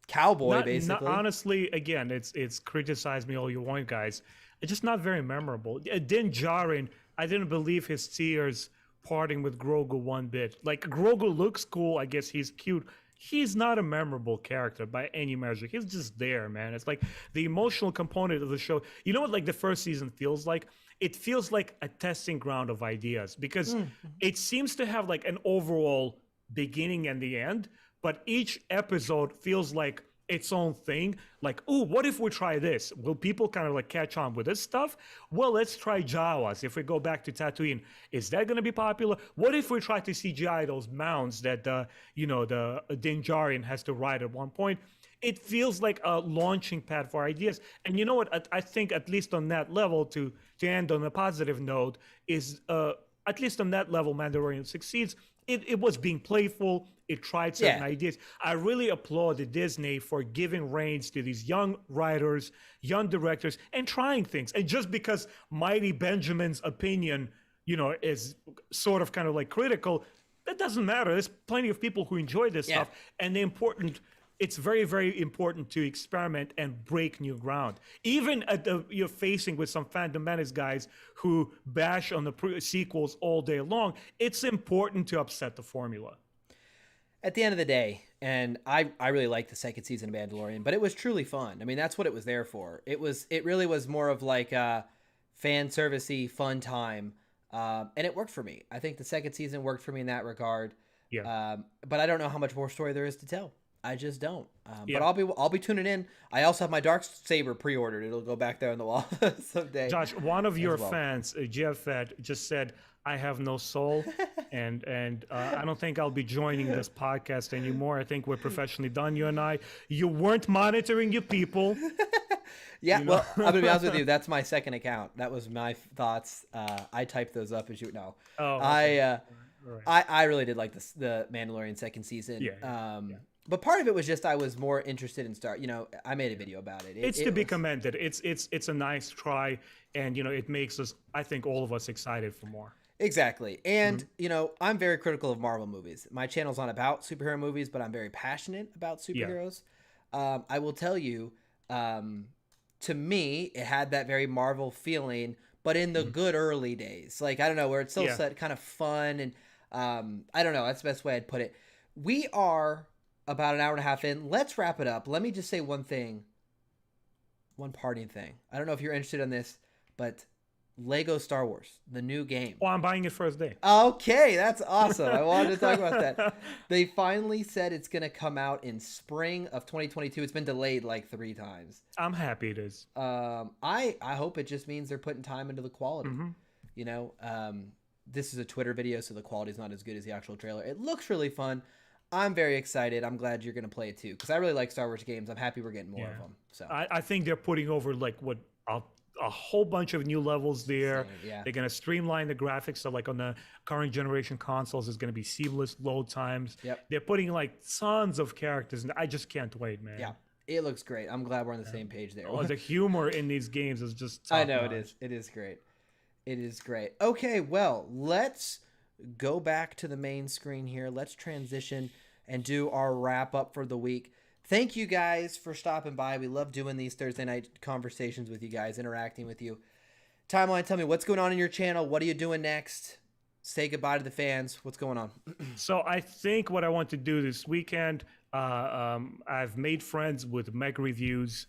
cowboy, basically. Honestly, again, it's criticize me all you want, guys. It's just not very memorable. Din Djarin, I didn't believe his tears parting with Grogu one bit. Like, Grogu looks cool. I guess he's cute. He's not a memorable character by any measure. He's just there, man. It's like the emotional component of the show. You know what, like, the first season feels like? It feels like a testing ground of ideas because it seems to have, like, an overall beginning and the end, but each episode feels like its own thing. Like, ooh, what if we try this? Will people kind of like catch on with this stuff? Well, let's try Jawas. If we go back to Tatooine, is that going to be popular? What if we try to CGI those mounds that the Din Djarin has to ride at one point? It feels like a launching pad for ideas. And you know what? I think at least on that level, to end on a positive note, is at least on that level, Mandalorian succeeds. It was being playful. It tried certain ideas. I really applaud Disney for giving reins to these young writers, young directors, and trying things. And just because Mighty Benjamin's opinion, is sort of kind of like critical, that doesn't matter. There's plenty of people who enjoy this stuff. And it's very, very important to experiment and break new ground. Even you're facing with some Phantom Menace guys who bash on the sequels all day long, it's important to upset the formula. At the end of the day, and I really liked the 2nd season of Mandalorian, but it was truly fun. I mean, that's what it was there for. It really was more of like a fan servicey fun time, and it worked for me. I think the 2nd season worked for me in that regard. Yeah. But I don't know how much more story there is to tell. I just don't. But I'll be tuning in. I also have my Darksaber pre-ordered. It'll go back there on the wall someday. Josh, one of your fans, Jeff Fett, just said, I have no soul, and I don't think I'll be joining this podcast anymore. I think we're professionally done, you and I. You weren't monitoring your people. Well, I'm going to be honest with you. That's my second account. That was my thoughts. I typed those up, as you know. Oh, okay. I really did like the Mandalorian 2nd season. But part of it was just I was more interested in I made a video about it. It's to be commended. It's a nice try, and it makes us, I think, all of us excited for more. Exactly. And, I'm very critical of Marvel movies. My channel's not about superhero movies, but I'm very passionate about superheroes. I will tell you, to me, it had that very Marvel feeling, but in the good early days. Like, I don't know, where it's still set kind of fun. And I don't know. That's the best way I'd put it. We are about an hour and a half in. Let's wrap it up. Let me just say one parting thing. I don't know if you're interested in this, but Lego Star Wars, the new game. Well, I'm buying it first day. Okay, that's awesome. I wanted to talk about that. They finally said it's going to come out in spring of 2022. It's been delayed like 3 times. I'm happy it is. I hope it just means they're putting time into the quality. This is a Twitter video, so the quality's not as good as the actual trailer. It looks really fun. I'm very excited. I'm glad you're going to play it too, because I really like Star Wars games. I'm happy we're getting more of them. So I think they're putting over like a whole bunch of new levels there. They're going to streamline the graphics. So like on the current generation consoles, it's going to be seamless load times. They're putting like tons of characters, and I just can't wait, man. Yeah, it looks great. I'm glad we're on the same page there. The humor in these games is just top I know notch. It is. It is great. It is great. Okay, well, let's go back to the main screen here. Let's transition and do our wrap up for the week. Thank you guys for stopping by. We love doing these Thursday night conversations with you guys, interacting with you. Timeline, tell me what's going on in your channel. What are you doing next? Say goodbye to the fans. What's going on? So I think what I want to do this weekend, I've made friends with Meg Reviews.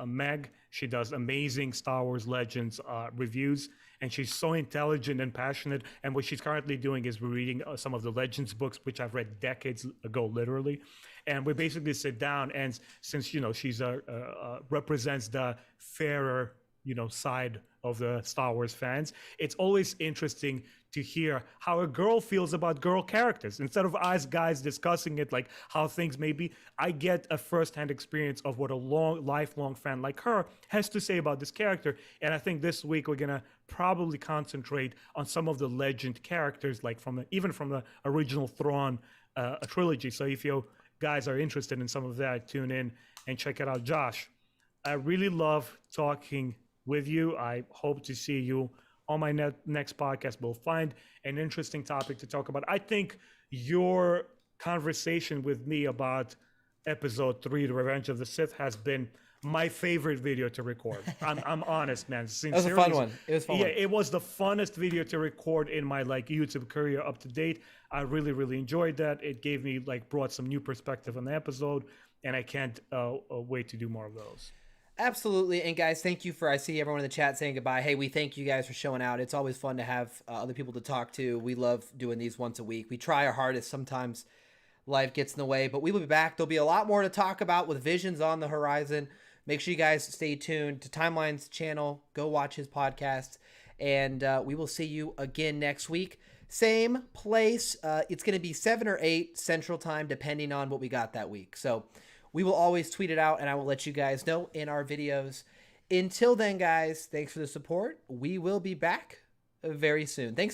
Meg. She does amazing Star Wars Legends reviews, and she's so intelligent and passionate. And what she's currently doing is reading some of the Legends books, which I've read decades ago, literally. And we basically sit down, and since she's represents the fairer side of the Star Wars fans, it's always interesting to hear how a girl feels about girl characters. Instead of us guys discussing it like how things may be, I get a first-hand experience of what a lifelong fan like her has to say about this character. And I think this week we're gonna probably concentrate on some of the legend characters, like even from the original Thrawn trilogy. So if you guys are interested in some of that, tune in and check it out. Josh, I really love talking with you. I hope to see you on my next podcast. We'll find an interesting topic to talk about. I think your conversation with me about episode 3, The Revenge of the Sith, has been my favorite video to record. I'm honest, man. It was a fun one. It was fun. Yeah, it was the funnest video to record in my YouTube career up to date. I really, really enjoyed that. It gave me brought some new perspective on the episode, and I can't wait to do more of those. Absolutely. And guys, thank you I see everyone in the chat saying goodbye. Hey, we thank you guys for showing out. It's always fun to have other people to talk to. We love doing these once a week. We try our hardest. Sometimes life gets in the way, but we will be back. There'll be a lot more to talk about with Visions on the horizon. Make sure you guys stay tuned to Timeline's channel. Go watch his podcast. And we will see you again next week. Same place. It's going to be 7 or 8 Central Time, depending on what we got that week. So we will always tweet it out, and I will let you guys know in our videos. Until then, guys, thanks for the support. We will be back very soon. Thanks.